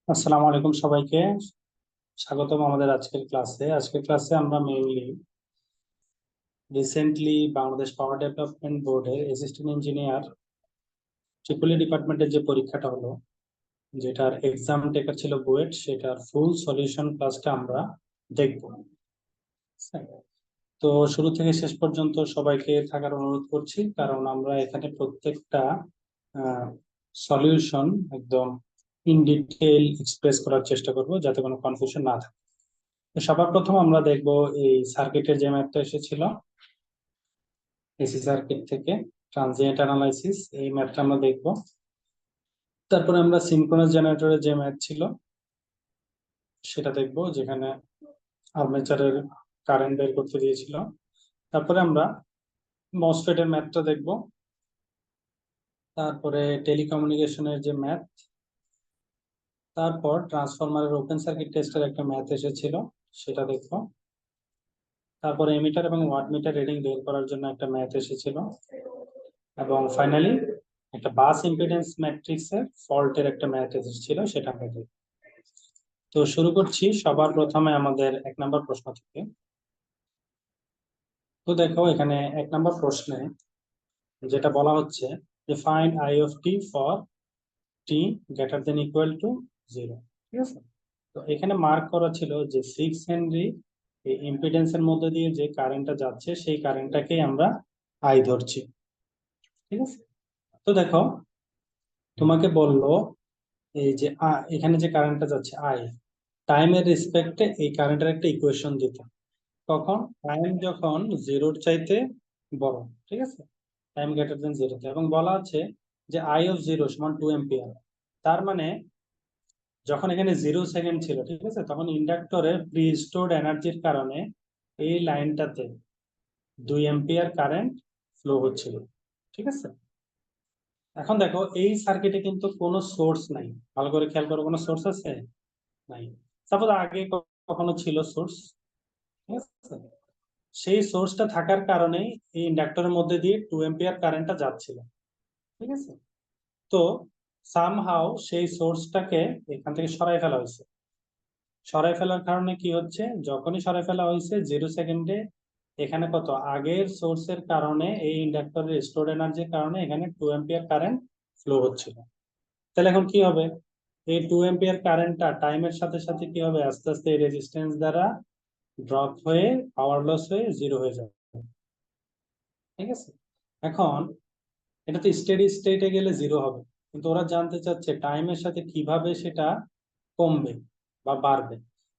আসসালামু আলাইকুম সবাইকে। স্বাগতম আমাদের আজকের ক্লাসে আমরা mainly recently Bangladesh power development বোর্ডের অ্যাসিস্ট্যান্ট ইঞ্জিনিয়ার ট্রিপল ডিপার্টমেন্টের যে পরীক্ষাটা হলো, যেটার এক্সাম টেকার ছিল বুয়েট, সেটার ফুল সলিউশন ক্লাসটা আমরা দেখব। তো শুরু থেকে শেষ পর্যন্ত সবাইকে থাকার অনুরোধ করছি, কারণ আমরা এখানে প্রত্যেকটা সলিউশন একদম ইন ডিটেইল এক্সপ্রেস করার চেষ্টা করব, যাতে কোনো কনফিউশন না থাকে। তো সবার প্রথম আমরা দেখব এই সার্কিটের যে ম্যাথটা এসেছিল এসি সার্কিট থেকে, ট্রানজিয়েন্ট অ্যানালাইসিস, এই ম্যাথটা আমরা দেখব। তারপরে আমরা সিনক্রোনাস জেনারেটরের যে ম্যাথ ছিল সেটা দেখব, যেখানে আর্মেচারের কারেন্ট বের করতে দিয়েছিল। তারপরে আমরা মসফেটের ম্যাথটা দেখব। তারপরে টেলিকমিউনিকেশনের যে ম্যাথ, তারপর ট্রান্সফরমারের ওপেন সার্কিট টেস্টের একটা ম্যাথ এসেছিল, সেটা দেখব। তারপরে এমিটার এবং ওয়াটমিটার রিডিং বের করার জন্য একটা ম্যাথ এসেছিল, এবং ফাইনালি একটা বাস ইম্পিডেন্স ম্যাট্রিক্সের ফল্টের একটা ম্যাথ এসেছিল, সেটা আমরা দেখব। তো শুরু করছি সবার প্রথমে আমাদের 1 নম্বর প্রশ্ন থেকে। তো দেখো, এখানে 1 নম্বর প্রশ্নে যেটা বলা হচ্ছে যে find I of T for T greater than equal two 0। ঠিক আছে, তো এখানে মার্ক করা ছিল যে 6 হেনরি এই ইম্পিডেন্সের মধ্যে দিয়ে যে কারেন্টটা যাচ্ছে সেই কারেন্টটাকেই আমরা আই ধরছি। ঠিক আছে, তো দেখো তোমাকে বললো এই যে এখানে যে কারেন্টটা যাচ্ছে আই, টাইমের রেসপেক্টে এই কারেন্টের একটা ইকুয়েশন দিতে। কখন? টাইম যখন জিরোর চাইতে বড়। ঠিক আছে, টাইম গ্রেটার দেন জিরোতে, এবং বলা আছে যে আই অফ জিরো সমান 2 এম্পিয়ার। তার মানে যখন এখানে 0 সেকেন্ড ছিল, ঠিক আছে, তখন ইন্ডাক্টরের প্রি স্টোরড এনার্জির কারণে এই লাইনটাতে 2 এম্পিয়ার কারেন্ট ফ্লো হচ্ছিল। ঠিক আছে, এখন দেখো এই সার্কিটে কিন্তু কোনো সোর্স নাই। ভালো করে খেয়াল করো, কোনো সোর্স আছে? নাই। সাপোজ আগে কখনো ছিল সোর্স, ঠিক আছে, সেই সোর্সটা থাকার কারণে এই ইন্ডাক্টরের মধ্যে দিয়ে 2 এম্পিয়ার কারেন্টটা যাচ্ছিল। ঠিক আছে, তো সামহাও সেই সোর্সটাকে এখান থেকে সরাই ফেলা হয়েছে। সরাই ফেলার কারণে কি হচ্ছে, যখনই সরাই ফেলা হয়েছে 0 সেকেন্ডে এখানে কত, আগের সোর্সের কারণে এই ইন্ডাক্টরের স্টোরড এনার্জির কারণে এখানে 2 এম্পিয়ার কারেন্ট ফ্লো হচ্ছিল। তাহলে এখন কি হবে, এই 2 এম্পিয়ার কারেন্টটা টাইমের সাথে সাথে কি হবে, আস্তে আস্তে এই রেজিস্ট্যান্স দ্বারা ড্রপ হয়ে পাওয়ার লস হয়ে 0 হয়ে যাবে। ঠিক আছে, এখন এটা তো স্টেডি স্টেটে গেলে 0 হবে, কিন্তু ওরা জানতে চাচ্ছে টাইমের সাথে কিভাবে সেটা কমবে বা বাড়বে।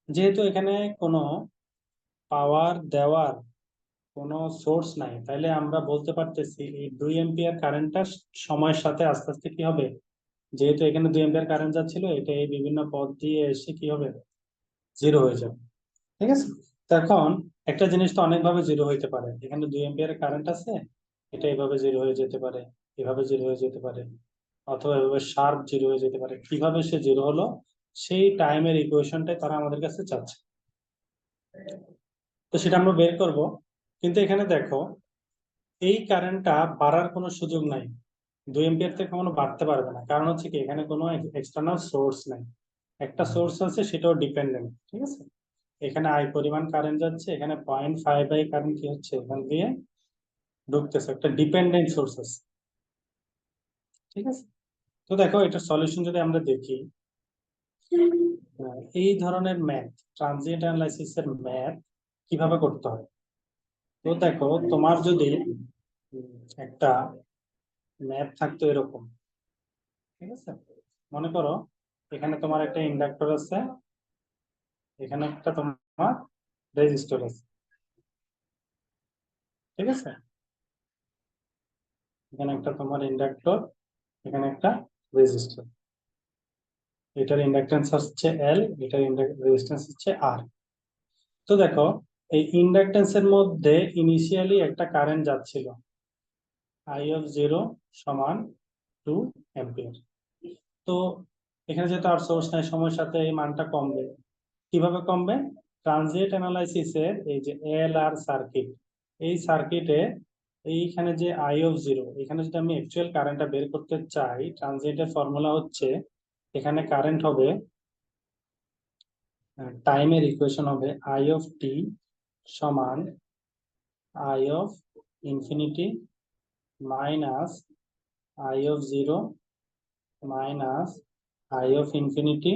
যেহেতু এখানে কোনো পাওয়ার দেওয়ার কোনো সোর্স নাই, তাহলে আমরা বলতে পারতেছি এই 2 এম্পিয়ার কারেন্টটা সময়ের সাথে আস্তে আস্তে কি হবে, যেহেতু এখানে 2 এম্পিয়ার কারেন্ট যাচ্ছিল, এটা এই বিভিন্ন পথ দিয়ে এসে কি হবে, 0 হয়ে যাবে। ঠিক আছে, তো এখন একটা জিনিস তো অনেকভাবে 0 হইতে পারে। এখানে 2 এম্পিয়ার কারেন্ট আছে, এটা এভাবে 0 হয়ে যেতে পারে, এভাবে 0 হয়ে যেতে পারে, অথবা এভাবে শার্প 0 হয়ে যেতে পারে। কিভাবে সে 0 হলো, সেই টাইমের ইকুয়েশনটাই তারা আমাদের কাছে চাচ্ছে, তো সেটা আমরা বের করব। কিন্তু এখানে দেখো, এই কারেন্টটা বাড়ার কোনো সুযোগ নাই, 2 এম্পিয়ার থেকে কখনো বাড়তে পারবে না। কারণ হচ্ছে কি, এখানে কোনো এক্সটার্নাল সোর্স নাই। একটা সোর্স আছে, সেটাও ডিপেন্ডেন্ট। ঠিক আছে, এখানে আই পরিমাণ কারেন্ট যাচ্ছে, এখানে 0.5 আই কারেন্ট কি হচ্ছে, এখান দিয়ে ঢুকতেছে, একটা ডিপেন্ডেন্ট সোর্স আছে। ঠিক আছে, তো দেখো এটার সলিউশন যদি আমরা দেখি, এই ধরনের ম্যাথ, ট্রানজিয়েন্ট অ্যানালাইসিস এর ম্যাথ কিভাবে করতে হয়। তো দেখো, তোমার যদি একটা ম্যাথ থাকতো এরকম, ঠিক আছে, মনে করো এখানে তোমার একটা ইন্ডাক্টর আছে, এখানে একটা তোমার রেজিস্টর আছে। ঠিক আছে, এখানে একটা তোমার ইন্ডাক্টর, এখানে একটা রেজিস্টর, এটার ইন্ডাকটেন্স হচ্ছে এল, এটার রেজিস্ট্যান্স হচ্ছে আর। তো দেখো, এই ইন্ডাকটেন্স এর মধ্যে ইনিশিয়ালি একটা কারেন্ট যাচ্ছিল, আই অফ জিরো সমান 2 এম্পিয়ার। তো এখানে যেহেতু আর সোর্স নাই, সময়ের সাথে এই মানটা কমবে। কিভাবে কমবে? ট্রানজিয়েন্ট অ্যানালাইসিসের এই যে এল আর সার্কিট, এই সার্কিটে এইখানে যে আই অফ জিরো, এখানে যদি আমি অ্যাকচুয়াল কারেন্টটা বের করতে চাই, ট্রানজিয়েন্টের ফর্মুলা হচ্ছে, এখানে কারেন্ট হবে টাইমের ইকুয়েশন হবে আই অফ টি সমান I of infinity minus I of zero minus I of infinity,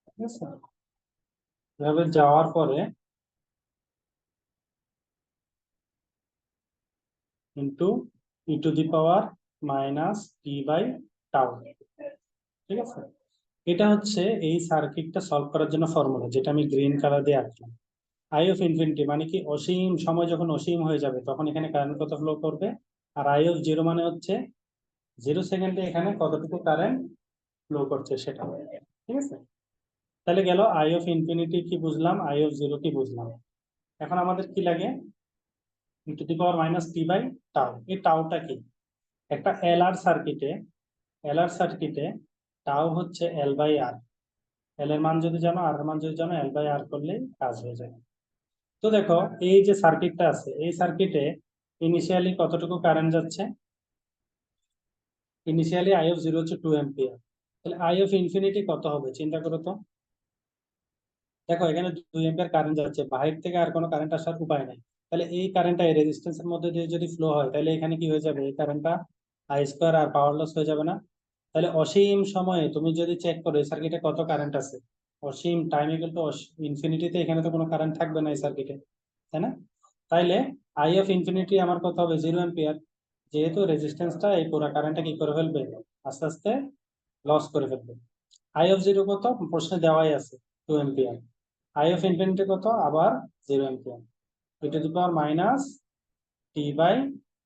ঠিক আছে? এভাবে যাওয়ার পরে into E to the power minus T by tau, ঠিক আছে? এটা হচ্ছে এই সার্কিটটা সলভ করার জন্য ফর্মুলা, যেটা আমি গ্রিন কালার দিয়ে আঁকলাম। আই অফ ইনফিনিটি মানে কি অসীম সময় যখন অসীম হয়ে যাবে তখন এখানে কারেন্ট কত ফ্লো করবে, আর আই অফ জিরো মানে হচ্ছে 0 সেকেন্ডে এখানে কতটুকু কারেন্ট ফ্লো করছে সেটা, ঠিক আছে? তাহলে গেল আই অফ ইনফিনিটি কি বুঝলাম, আই অফ জিরো কি বুঝলাম। এখন আমাদের কি লাগে, e to the power minus T by tau. এই টাউটা কি, একটা এল আর সার্কিটে টাউ হচ্ছে এল বাই আর। এল এর মান যদি জানো, আর এর মান যদি জানো, এল বাই আর করলেই কাজ হয়ে যায়। তো দেখো এই যে সার্কিটটা আছে, এই সার্কিটে ইনিশিয়ালি কতটুকু কারেন্ট যাচ্ছে, ইনিশিয়ালি আই অফ জিরো হচ্ছে 2 অ্যাম্পিয়ার। তাহলে আই অফ ইনফিনিটি কত হবে চিন্তা করো তো। দেখো এখানে 2 অ্যাম্পিয়ার কারেন্ট যাচ্ছে, বাহির থেকে আর কোনো কারেন্ট আসার উপায় নাই। তাহলে এই কারেন্টটা এই রেজিস্ট্যান্সের মধ্যে দিয়ে যদি ফ্লো হয়, তাহলে এখানে কি হয়ে যাবে, এই কারেন্টটা I square R power loss হয়ে যাবে না? তাহলে অসীম সময়ে তুমি যদি চেক করো এই সার্কিটে কত কারেন্ট আছে, অসীম টাইম ইকুয়াল টু ইনফিনিটিতে, এখানে তো কোনো কারেন্ট থাকবে না এই সার্কিটে, তাই না? তাইলে আই অফ ইনফিনিটি আমার কত হবে, 0 অ্যাম্পিয়ার। যেহেতু রেজিস্ট্যান্সটা এই পুরো কারেন্টটা কি করে ফেলবে, আস্তে আস্তে লস করে ফেলবে। আই অফ জিরো কত প্রশ্নে দেওয়াই আছে, 2 অ্যাম্পিয়ার। আই অফ ইনফিনিটি কত, আবার 0 ampere. E to the power minus T by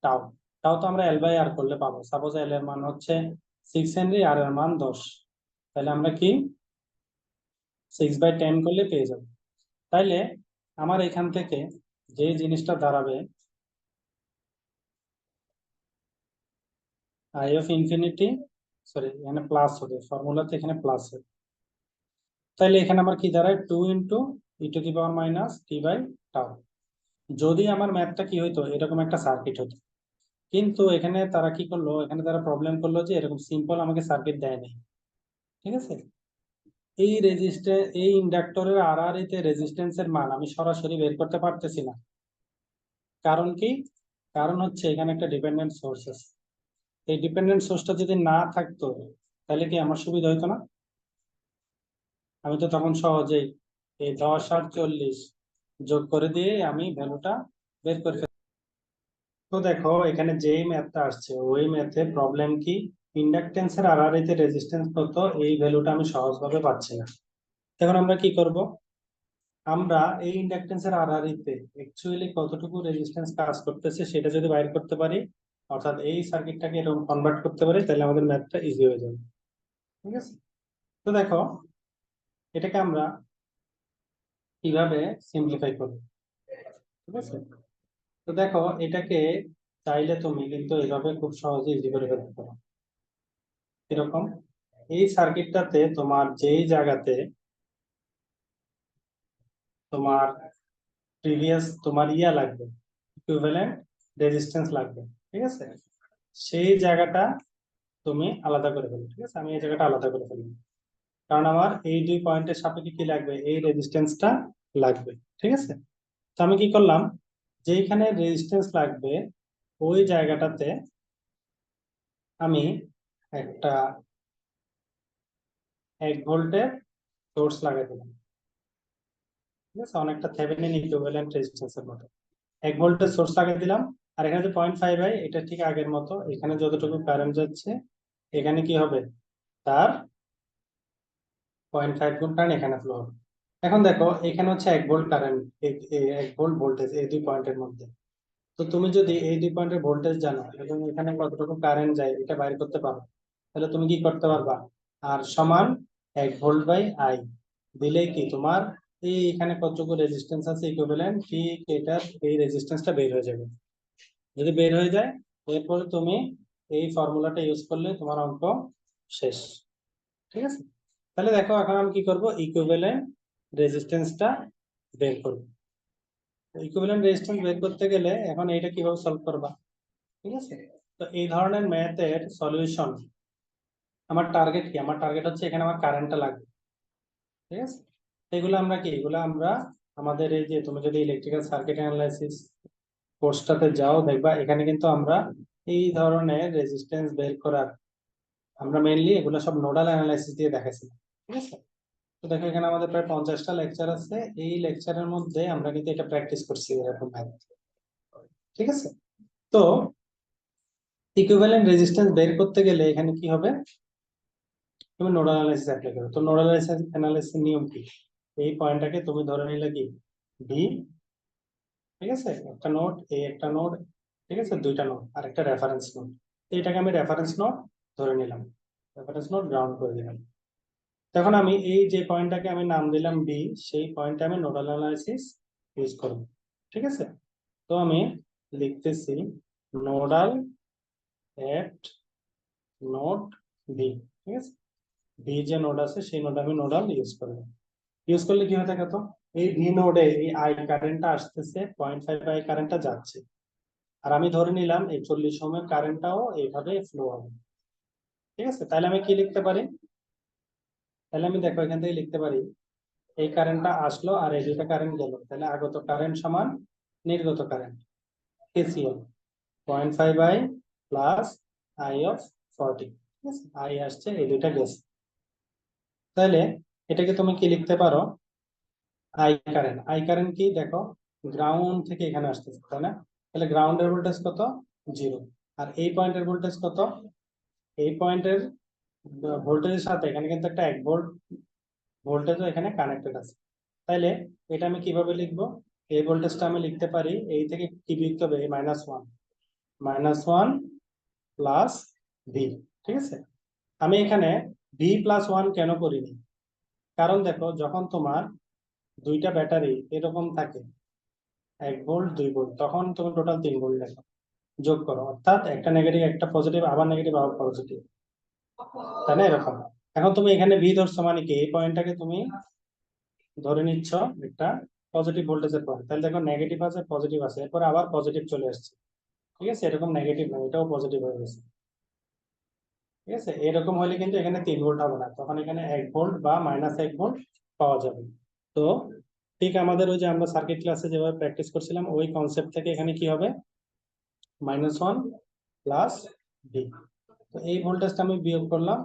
tau. Tau তো আমরা এল বাই আর করলে পাবো। সাপোজ এল এর মান হচ্ছে 6 হেনরি, আর এর মান 10, তাহলে আমরা কি 6/10 করলে পেয়ে যাবো। তাইলে আমার এখান থেকে যে জিনিসটা দাঁড়াবে, আই অফ ইনফিনিটি, সরি এখানে প্লাস হবে, ফর্মুলাতে এখানে প্লাস হবে। তাইলে এখানে আমার কি দাঁড়ায়, 2 × e to the power minus T by tau. যদি আমার ম্যাথটা কি হইতো, এরকম একটা সার্কিট হতো, কিন্তু এখানে তারা কি করলো, এখানে তারা প্রবলেম করলো যে এরকম সিম্পল আমাকে সার্কিট দেয় নাই, ঠিক আছে? এই এই ইন্ডাক্টরের আর আর তে রেজিস্ট্যান্সের মান আমি সরাসরি বের করতে পারতেছি না। কারণ কি, কারণ হচ্ছে এখানে একটা ডিপেন্ডেন্ট সোর্স আছে। এই ডিপেন্ডেন্ট সোর্সটা যদি না থাকতো তাহলে কি আমার সুবিধা হতো না? আমি তো তখন সহজেই এই 10 আর 40 যোগ করে দিয়ে আমি ভ্যালুটা বের করে ফেলতে। তো দেখো এখানে যেই ম্যাথটা আসছে ওই ম্যাথে প্রবলেম কি, ইন্ডাকটেন্সের আর আর তে রেজিস্ট্যান্স কত, এই ভ্যালুটা আমি সহজভাবে পাচ্ছি না। এখন আমরা কি করব, আমরা এই ইন্ডাকটেন্সের আর আর তে অ্যাকচুয়ালি কতটুকু রেজিস্ট্যান্স কাজ করতেছে সেটা যদি বাইর করতে পারি, অর্থাৎ এই সার্কিটটাকে এরকম কনভার্ট করতে পারি, তাহলে আমাদের ম্যাথটা ইজি হয়ে যাবে, ঠিক আছে? তো দেখো এটাকে আমরা কিভাবে সিম্পলিফাই করব, ঠিক আছে? তো দেখো এটাকে চাইলে তুমি কিন্তু এভাবে খুব সহজে ইজি করে ফেলতে পারো। এরকম এই সার্কিটটাতে তোমার যেই জায়গাতে তোমার প্রিভিয়াস তোমার ইয়া লাগবে, ইকুইভ্যালেন্ট রেজিস্ট্যান্স লাগবে, ঠিক আছে? সেই জায়গাটা তুমি আলাদা করে ফেলো, ঠিক আছে? আমি এই জায়গাটা আলাদা করে ফেলি, কারণ আমার এই দুই পয়েন্টের সাপেক্ষে কি লাগবে, এই রেজিস্ট্যান্সটা লাগবে, ঠিক আছে? তো আমি কি করলাম, যেইখানে রেজিস্ট্যান্স লাগবে ওই জায়গাটাতে আমি একটা 1 ভোল্টের সোর্স লাগাই দিলাম, ঠিক আছে? অনেকটা থেভেনিন ইকুইভ্যালেন্ট রেজিস্ট্যান্সের মতো 1 ভোল্টের সোর্স লাগাই দিলাম। আর এখানে যে 0.5 এটা ঠিক আগের মতো, এখানে যতটুকু কারেন্ট যাচ্ছে এখানে কি হবে, তার 0.5 গুণ কারেন্ট এখানে ফ্লো হবে। এখন দেখো এখানে হচ্ছে 1 ভোল্ট কারেন্ট, 1 ভোল্ট ভোল্টেজ এই দুই পয়েন্টের মধ্যে। তো তুমি যদি এই দুই পয়েন্টের ভোল্টেজ জানো এবং এখানে কতটুকু কারেন্ট যায় এটা বাইর করতে পারো, তাহলে তুমি কি করতে পারবা, আর সমান 1 ভোল্ট/I দিলেই কি তোমার এই এখানে কতটুকু রেজিস্ট্যান্স আছে ইকুইভ্যালেন্ট ঠিক এটার এই রেজিস্ট্যান্সটা বের হয়ে যাবে। যদি বের হয়ে যায় এরপরে তুমি এই ফর্মুলাটা ইউজ করলে তোমার অঙ্ক শেষ, ঠিক আছে? তাহলে দেখো এখন আমি কি করব, ইকুইভ্যালেন্ট রেজিস্ট্যান্সটা বের করব। ইকুইভ্যালেন্ট রেজিস্ট্যান্স বের করতে গেলে এখন এইটা কিভাবে সলভ করবা, ঠিক আছে? তো এই ধরনের ম্যাথের সলিউশন, আমার টার্গেট কি, আমার টার্গেট হচ্ছে এখানে আমার কারেন্টটা লাগবে, ঠিক আছে, এগুলো আমরা কি, এগুলো আমরা আমাদের এই যে তুমি যদি ইলেকট্রিক্যাল সার্কিট অ্যানালাইসিস কোর্সটাতে যাও দেখবা এখানে কিন্তু আমরা এই ধরনের রেজিস্ট্যান্স বের করার আমরা মেইনলি এগুলো সব নোডাল অ্যানালাইসিস দিয়ে দেখাইছি। ঠিক আছে, তো দেখো এখানে আমাদের প্রায় 50টা লেকচার আছে, এই লেকচারের মধ্যে আমরা কিন্তু এটা প্র্যাকটিস করছি এরকম ভাবে। ঠিক আছে, তো ইকুইভ্যালেন্ট রেজিস্ট্যান্স বের করতে গেলে এখানে কি হবে, তুমি নোডাল অ্যানালাইসিস অ্যাপ্লাই করো। তো নোডাল অ্যানালাইসিস নিয়ম কি, এই পয়েন্টটাকে তুমি ধরে নিলে কি ভি, ঠিক আছে, একটা নোড, এই একটা নোড, ঠিক আছে, দুইটা নোড আর একটা রেফারেন্স নোড। এটাকে আমি রেফারেন্স নোড ধরে নিলাম, রেফারেন্স নোড গ্রাউন্ড করে দিলাম। তখন আমি এই যে পয়েন্টটাকে আমি নাম দিলাম বি, সেই পয়েন্টে আমি নোডাল অ্যানালাইসিস ইউজ করব। ঠিক আছে, তো আমি লিখতেছি নোডাল এট নোড বি। ঠিক আছে, বি যে নোড আছে সেই নোড আমি নোডাল ইউজ করব। ইউজ করলে কি হয়ে থাকে, তো এই ভি নোডে এই আই কারেন্টটা আসতেছে, 0.5 আই কারেন্টটা যাচ্ছে, আর আমি ধরে নিলাম এই 40 ওহমের কারেন্টটাও এইভাবে ফ্লো হবে। ঠিক আছে, তাহলে আমি কি লিখতে পারি, তাহলে আমি দেখো এখান থেকে লিখতে পারি এই কারেন্টটা আসলো আর এই দুটো কারেন্ট গেল, তাহলে আগত কারেন্ট সমান নির্গত current, KCL 0.5 I plus I of 40। ঠিক আছে, আই আসছে এই দুইটা গেছে, তাহলে এটাকে তুমি কি লিখতে পারো, আই কারেন্ট কি দেখো, গ্রাউন্ড থেকে এখানে আসতেছে তাই না, তাহলে গ্রাউন্ডের ভোল্টেজ কত, 0, আর এই পয়েন্টের ভোল্টেজ কত, এই পয়েন্টের ভোল্টেজের সাথে এখানে কিন্তু একটা 1 ভোল্ট ভোল্টেজও এখানে কানেক্টেড আছে। তাইলে এটা আমি কিভাবে লিখবো, এই ভোল্টেজটা আমি লিখতে পারি এই থেকে কি লিখতে হবে, -1 প্লাস ভি। ঠিক আছে, আমি এখানে ভি প্লাস 1 কেন করিনি, কারণ দেখো যখন তোমার দুইটা ব্যাটারি এরকম থাকে 1 ভোল্ট 2 ভোল্ট, তখন তুমি টোটাল 3 ভোল্ট লেখো, যোগ করো, অর্থাৎ একটা নেগেটিভ একটা পজিটিভ আবার নেগেটিভ আবার পজিটিভ, তাই না, এরকম। এখন তুমি এখানে ভি ধরছো মানে কি, এই পয়েন্টটাকে তুমি ধরে নিচ্ছ একটা পজিটিভ ভোল্টেজের পয়েন্ট, তাহলে দেখো নেগেটিভ আছে পজিটিভ আছে, এরপর আবার পজিটিভ চলে আসছে। ঠিক আছে, এরকম নেগেটিভ না, এটাও পজিটিভ হয়ে গেছে। ঠিক আছে, এরকম হলে কিন্তু এখানে 3 ভোল্ট হবে না, তখন এখানে 1 ভোল্ট বা -1 ভোল্ট পাওয়া যাবে। তো ঠিক আমাদের ওই যে আমরা সার্কিট ক্লাসে যেভাবে প্র্যাকটিস করছিলাম ওই কনসেপ্ট থেকে এখানে কি হবে, -1 প্লাস ভি। তো এই ভোল্টেজটা আমি বিয়োগ করলাম,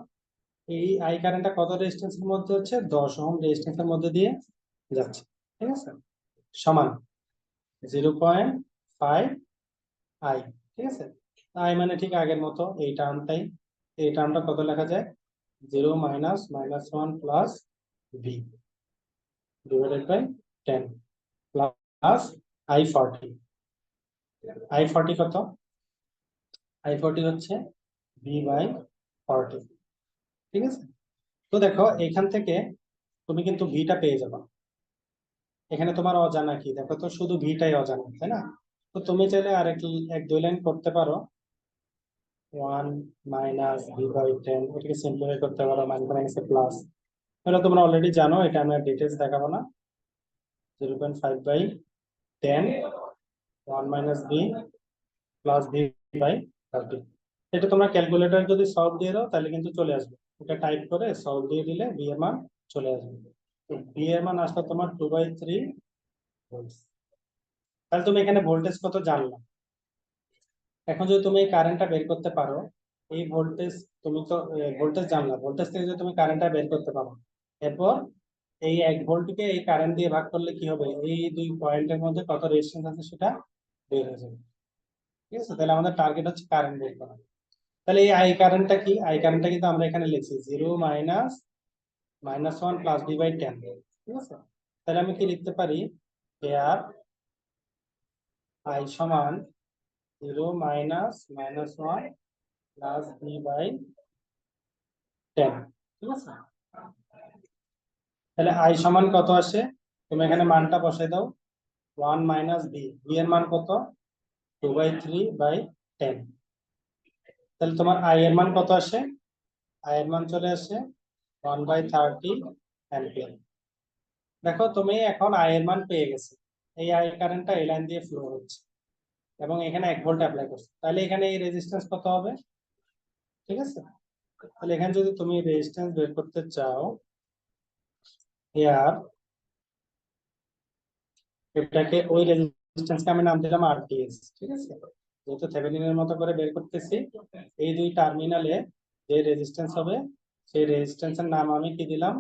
এই আই কারেন্টটা কত রেজিস্ট্যান্সের মধ্যে হচ্ছে, 10 ওহম রেজিস্ট্যান্সের মধ্যে দিয়ে যাচ্ছে। ঠিক আছে, সমান 0.5 আই। ঠিক আছে, আই মানে ঠিক আগের মতো এই টার্মটাই, এই টার্মটা কত লেখা যায়, 0 minus -1 plus V divided by 10 plus I40 কত, I40 হচ্ছে ভি বাই 40। ঠিক আছে, তো দেখো এখান থেকে তুমি কিন্তু ভিটা পেয়ে যাবে, এখানে তোমার অজানা কি দেখো, তো শুধু ভিটাই অজানা তাই না, তো তুমি চাইলে আর এক দুই লাইন করতে পারো, 1 মাইনাস ভি বাই 10, এটাকে সিম্পলিফাই করতে পারো, মাইনাস প্লাস, এটা তোমরা অলরেডি জানো, এটা আমি আর ডিটেলস দেখাবো না। 0.5 by 10, 1 minus V plus V by 30। এটা তোমরা ক্যালকুলেটর যদি সলভ দিয়ে দাও তাহলে কিন্তু চলে আসবে, এটা টাইপ করে সলভ দিয়ে দিলে ভি এর মান চলে আসবে। তো ভি এর মান আসলে তোমার 2/3 ভোল্ট। তাহলে তুমি এখানে ভোল্টেজ কত জানলা, এখন যদি তুমি এই কারেন্টটা বের করতে পারো, এই ভোল্টেজ তুমি তো ভোল্টেজ জানলা, ভোল্টেজ থেকে যদি তুমি কারেন্টটা বের করতে পারো, এরপর এই 1 ভোল্টকে এই কারেন্ট দিয়ে ভাগ করলে কি হবে, এই দুই পয়েন্টের মধ্যে কত রেজিস্ট্যান্স আছে সেটা বের হয়ে যাবে। ঠিক আছে, তাহলে আমাদের টার্গেট হচ্ছে কারেন্ট বের করা। তাহলে এই আই কারেন্টটা কি, আই কারেন্টটা কিন্তু আমরা এখানে লিখছি 0 মাইনাস -1 প্লাস ভি বাই 10। ঠিক আছে, তাহলে আমি কি লিখতে পারি, এয়ার আই সমান 0 মাইনাস -1 প্লাস ভি বাই 10। ঠিক আছে, তাহলে আই সমান কত আসে, তুমি এখানে মানটা বসাই দাও, 1 মাইনাস ভি, ভি এর মান কত, 2/3/10। তাহলে তোমার আই এর মান কত আসে, আই এর মান চলে আসে 1/30 অ্যাম্পিয়ার। দেখো তুমি এখন আই এর মান পেয়ে গেছে, এই আই কারেন্টটা এই লাইন দিয়ে ফ্লো হচ্ছে এবং এখানে 1 ভোল্ট অ্যাপ্লাই করছে, তাহলে এখানে এই রেজিস্ট্যান্স কত হবে। ঠিক আছে, তাহলে এখানে যদি তুমি রেজিস্ট্যান্স বের করতে চাও, এয়ার এটাকে ওই রেজিস্ট্যান্সকে আমি নাম দিলাম আরটিএস, ঠিক আছে। যেহেতু থেভেনিনের মতো করে বের করতেছি, এই দুই টার্মিনালে যে রেজিস্ট্যান্স হবে সেই রেজিস্ট্যান্সের নাম আমি কি দিলাম,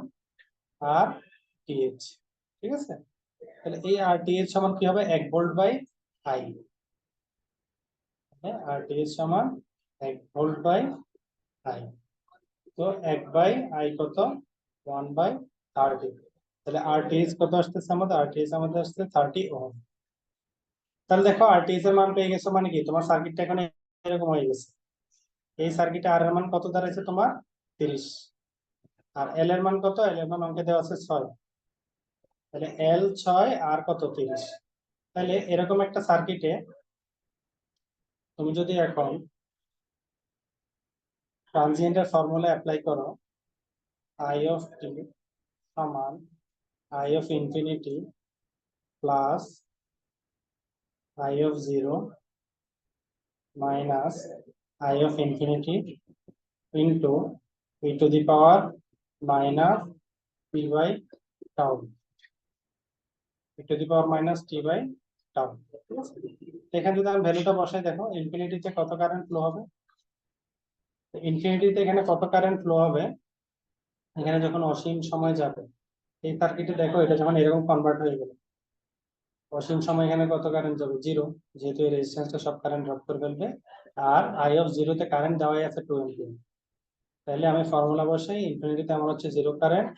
আর টিএইচ, ঠিক আছে। তাহলে এই আরটিএইচ সমান কি হবে, 1 ভোল্ট বাই আই। আরটিএইচ সমান 1 ভোল্ট বাই আই। তো 1 বাই আই কত, 1 বাই 30। তাহলে আরটিএইচ কত আসতেছে আমাদের, আরটিএইচ আমাদের আসছে 30 ওহম। তাহলে দেখো আরটিএস এর মান পেয়ে গেছো, মানে কি তোমার সার্কিটটা এখন এরকম হয়ে গেছে। এই সার্কিটে আর এর মান কত দাঁড়াইছে তোমার, 30। আর এল এর মান কত, এল এর মান অঙ্কে দেওয়া আছে 6। তাহলে এল 6 আর কত, 30। তাহলে এরকম একটা সার্কিটে তুমি যদি এখন ট্রানজিয়েন্টের ফর্মুলা অ্যাপ্লাই করো, আই অফ টি সমান I of infinity plus I of zero minus I of infinity into E to the power minus T by tau, E to the power minus T by tau. এখানে যদি আমি ভ্যালুটা বসাই, দেখো ইনফিনিটিতে কত current flow হবে, ইনফিনিটিতে এখানে কত কারেন্ট ফ্লো হবে, এখানে যখন অসীম সময় যাবে এই সার্কিটে, দেখো এটা যখন এরকম কনভার্ট হয়ে গেল, অসীম সময় এখানে কত কারেন্ট যাবে, জিরো, যেহেতু এই রেজিস্ট্যান্সটা সব কারেন্ট ড্রপ করে ফেলবে। আর আই অফ জিরোতে কারেন্ট দেওয়াই আছে 2 এম্পিয়ার। তাহলে আমি ফর্মুলা বসাই, ইনফিনিটিতে আমার হচ্ছে zero current,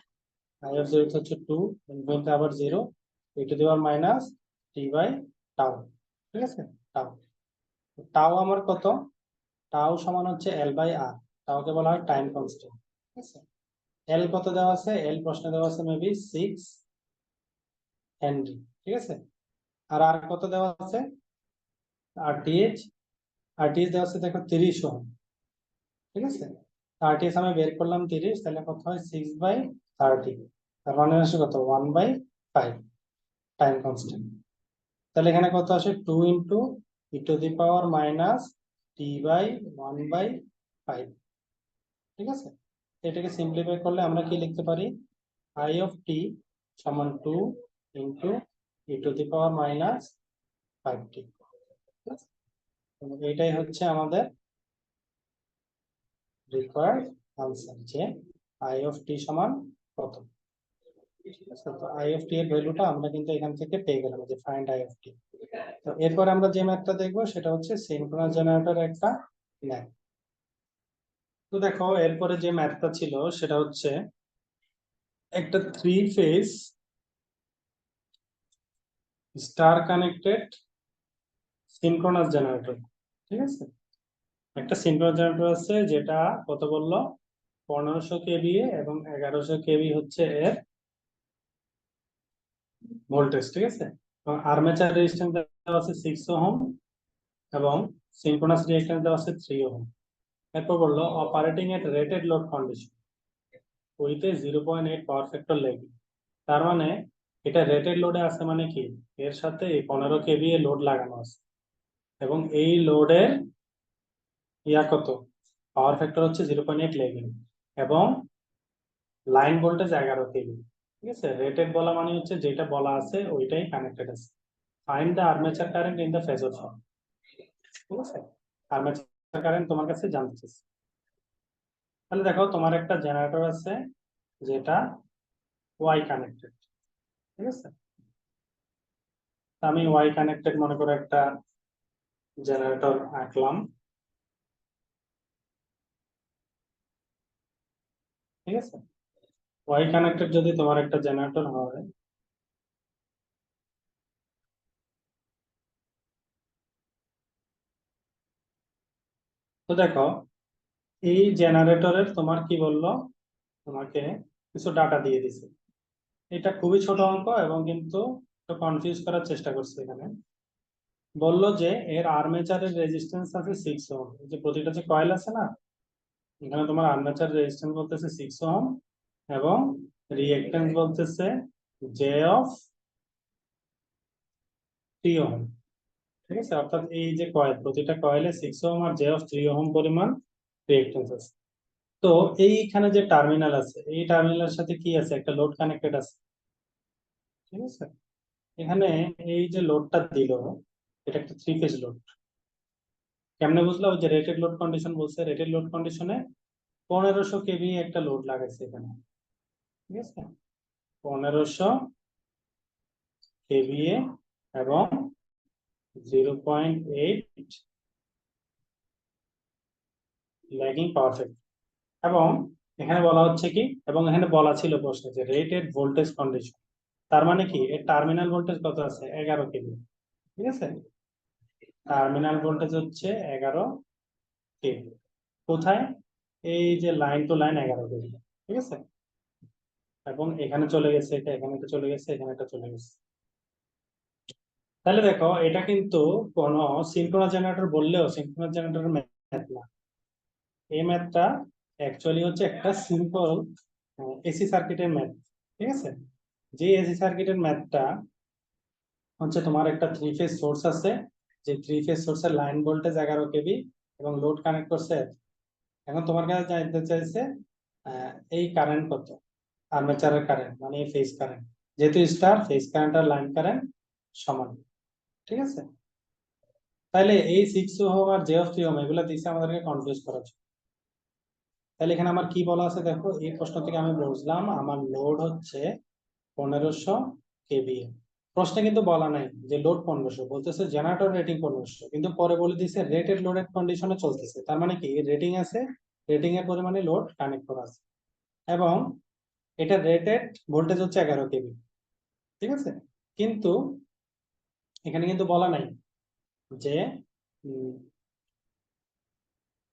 I of zero হচ্ছে 2, ইনফিনিটিতে আবার zero, E to the power minus T by tau, ঠিক আছে। টাউ, টাও আমার কত, টাও সমান হচ্ছে এল বাই আর, টাওকে বলা হয় টাইম কনস্ট্যান্ট, ঠিক আছে। এল কত দেওয়া আছে, এল প্রশ্নে দেওয়া আছে মেবি 6 হেনরি, ঠিক আছে। আর আর কত দেওয়া আছে, আরটিএইচ, আরটিএইচ দেওয়া আছে দেখো 30 ওহম, ঠিক আছে। আরটিএইচ আমি বের করলাম 30, তাহলে কত হয় 6 বাই 30, তার মানে আসে কত 1 বাই 5 টাইম কনস্ট্যান্ট। তাহলে এখানে কত আসে 2 into E to the power minus T by 1 by 5, ঠিক আছে। এটাকে সিম্পলিফাই করলে আমরা কি লিখতে পারি, আই অফ টি সমান 2 into E to the power minus 5t। এইটাই হচ্ছে আমাদের রিকোয়ার্ড আনসার, যে আই অফ টি সমান কত, ঠিক আছে। তো আই অফ টি এর ভ্যালুটা আমরা কিন্তু এখান থেকে পেয়ে গেলাম, যে ফাইন্ড আই অফ টি। তো এরপর আমরা যে ম্যাথটা দেখবো সেটা হচ্ছে সিনক্রোনাস জেনারেটর একটা ম্যাথ। তো দেখো এরপরে যে ম্যাথটা ছিল সেটা হচ্ছে একটা 3 phase star connected synchronous generator, ঠিক আছে। একটা সিনক্রোনাস জেনারেটর আছে যেটা কত বললো, 1500 কেভিএ এবং 1100 কেভি হচ্ছে এর ভোল্টেজ, ঠিক আছে। এবং আর্মেচার রেজিস্ট্যান্স দেওয়া আছে 6 ওহম এবং সিনক্রোনাস রিঅ্যাকট্যান্স দেওয়া আছে 3 ওহম। এরপর বললো operating at rated load condition with a 0.8 power factor lagging. তার মানে এটা রেটেড লোডে আছে, মানে কি এর সাথে 15 কেভিএ লোড লাগানো আছে এবং এই লোডের ইয়া কত, পাওয়ার ফ্যাক্টর হচ্ছে 0.8 ল্যাগিং, এবং লাইন ভোল্টেজ 11 কেভি, ঠিক আছে। রেটেড বলা মানে হচ্ছে যেটা বলা আছে ওইটাই কানেক্টেড আছে। Find the armature current in the phasor form, ঠিক আছে। আর্মেচার কারেন্ট তোমার কাছে জানতে চাইছে। তাহলে দেখো তোমার একটা জেনারেটর আছে যেটা ওয়াই কানেক্টেড, ঠিক আছে। আমি ওয়াই কানেক্টেড মনে করো একটা জেনারেটর আঁকলাম, ঠিক আছে। ওয়াই কানেক্টেড যদি তোমার একটা জেনারেটর হয়, তো দেখো এই জেনারেটরের তোমার কি বললো, তোমাকে কিছু ডাটা দিয়ে দিছে। এটা খুবই ছোট অঙ্ক এবং কিন্তু কনফিউজ করার চেষ্টা করছে। এখানে বললো যে এর আর্মেচারের রেজিস্ট্যান্স আছে 6 ওহম, যে প্রতিটা যে কয়েল আছে না, এখানে তোমার আর্মেচার রেজিস্ট্যান্স বলতেছে 6 ওহম এবং রিঅ্যাকট্যান্স বলতেছে জে অফ 3 ওহম, ঠিক আছে। অর্থাৎ এই যে কয়েল, প্রতিটা কয়েলে 6 ওহম আর জে অফ 3 ওহম পরিমাণ রিঅ্যাকট্যান্স আছে। তো এইখানে যে টার্মিনাল আছে, এই টার্মিনালের সাথে কি আছে, একটা লোড কানেক্টেড আছে, ঠিক আছে। এখানে এই যে লোডটা দিল, এটা একটা 3 ফেজ লোড। কেমনে বুঝলাম? ওই যে রেটেড লোড কন্ডিশন বলছে, রেটেড লোড কন্ডিশনে 1500 কেভি একটা লোড লাগাইছে এখানে, ঠিক আছে। 1500 কেভিএ এবং 0.8 ল্যাগিং পাওয়ার ফ্যাক্টর। এবং এখানে বলা হচ্ছে কি, এবং এখানে বলা ছিল প্রশ্নে যে রেটেড ভোল্টেজ কন্ডিশন, তার মানে কি এর টার্মিনাল ভোল্টেজ কত আছে, 11 কেভি, ঠিক আছে। টার্মিনাল ভোল্টেজ হচ্ছে 11 কেভি। কোথায়? এই যে লাইন টু লাইন 11 কেভি, ঠিক আছে। এবং এখানে চলে গেছে, এটা এখানে একটা চলে গেছে, এখানে একটা চলে গেছে। তাহলে দেখো এটা কিন্তু কোন সিনক্রোনাস জেনারেটর বললেও সিনক্রোনাস জেনারেটরের ম্যাথ না। এই ম্যাথটা অ্যাকচুয়ালি হচ্ছে একটা সিম্পল এসি সার্কিটের ম্যাথ, ঠিক আছে। যে এসি সার্কিটের ম্যাথটা হচ্ছে তোমার একটা 3 ফেজ সোর্স আছে, যে 3 ফেজ সোর্সের লাইন ভোল্টেজ 11 কেভি এবং লোড কানেক্ট করছে। এখন তোমার কাছে জানতে চাইছে এই কারেন্ট কত, আর্মেচারের কারেন্ট মানে এই ফেজ কারেন্ট, যেহেতু স্টার ফেজ কারেন্ট আর লাইন কারেন্ট সমান, ঠিক আছে। তাহলে এই 6 ওহম আর J3 ওহম এগুলো দিচ্ছে আমাদেরকে কনফিউজ করার জন্য। তাহলে এখানে আমার কি বলা আছে দেখো, এই প্রশ্ন থেকে আমি বুঝলাম আমার লোড হচ্ছে 1500 কেভিএ। প্রশ্নে কিন্তু বলা নাই যে লোড 1500, বলতেছে জেনারেটর রেটিং 1500, কিন্তু পরে বলে দিছে রেটেড লোডেড কন্ডিশনে চলতেছে, তার মানে কি রেটিং আছে, রেটিং এর পরিমাণে লোড কানেক্ট করা আছে, এবং এটা রেটেড ভোল্টেজ হচ্ছে 11 কেভি, ঠিক আছে। কিন্তু এখানে কিন্তু বলা নাই যে উম,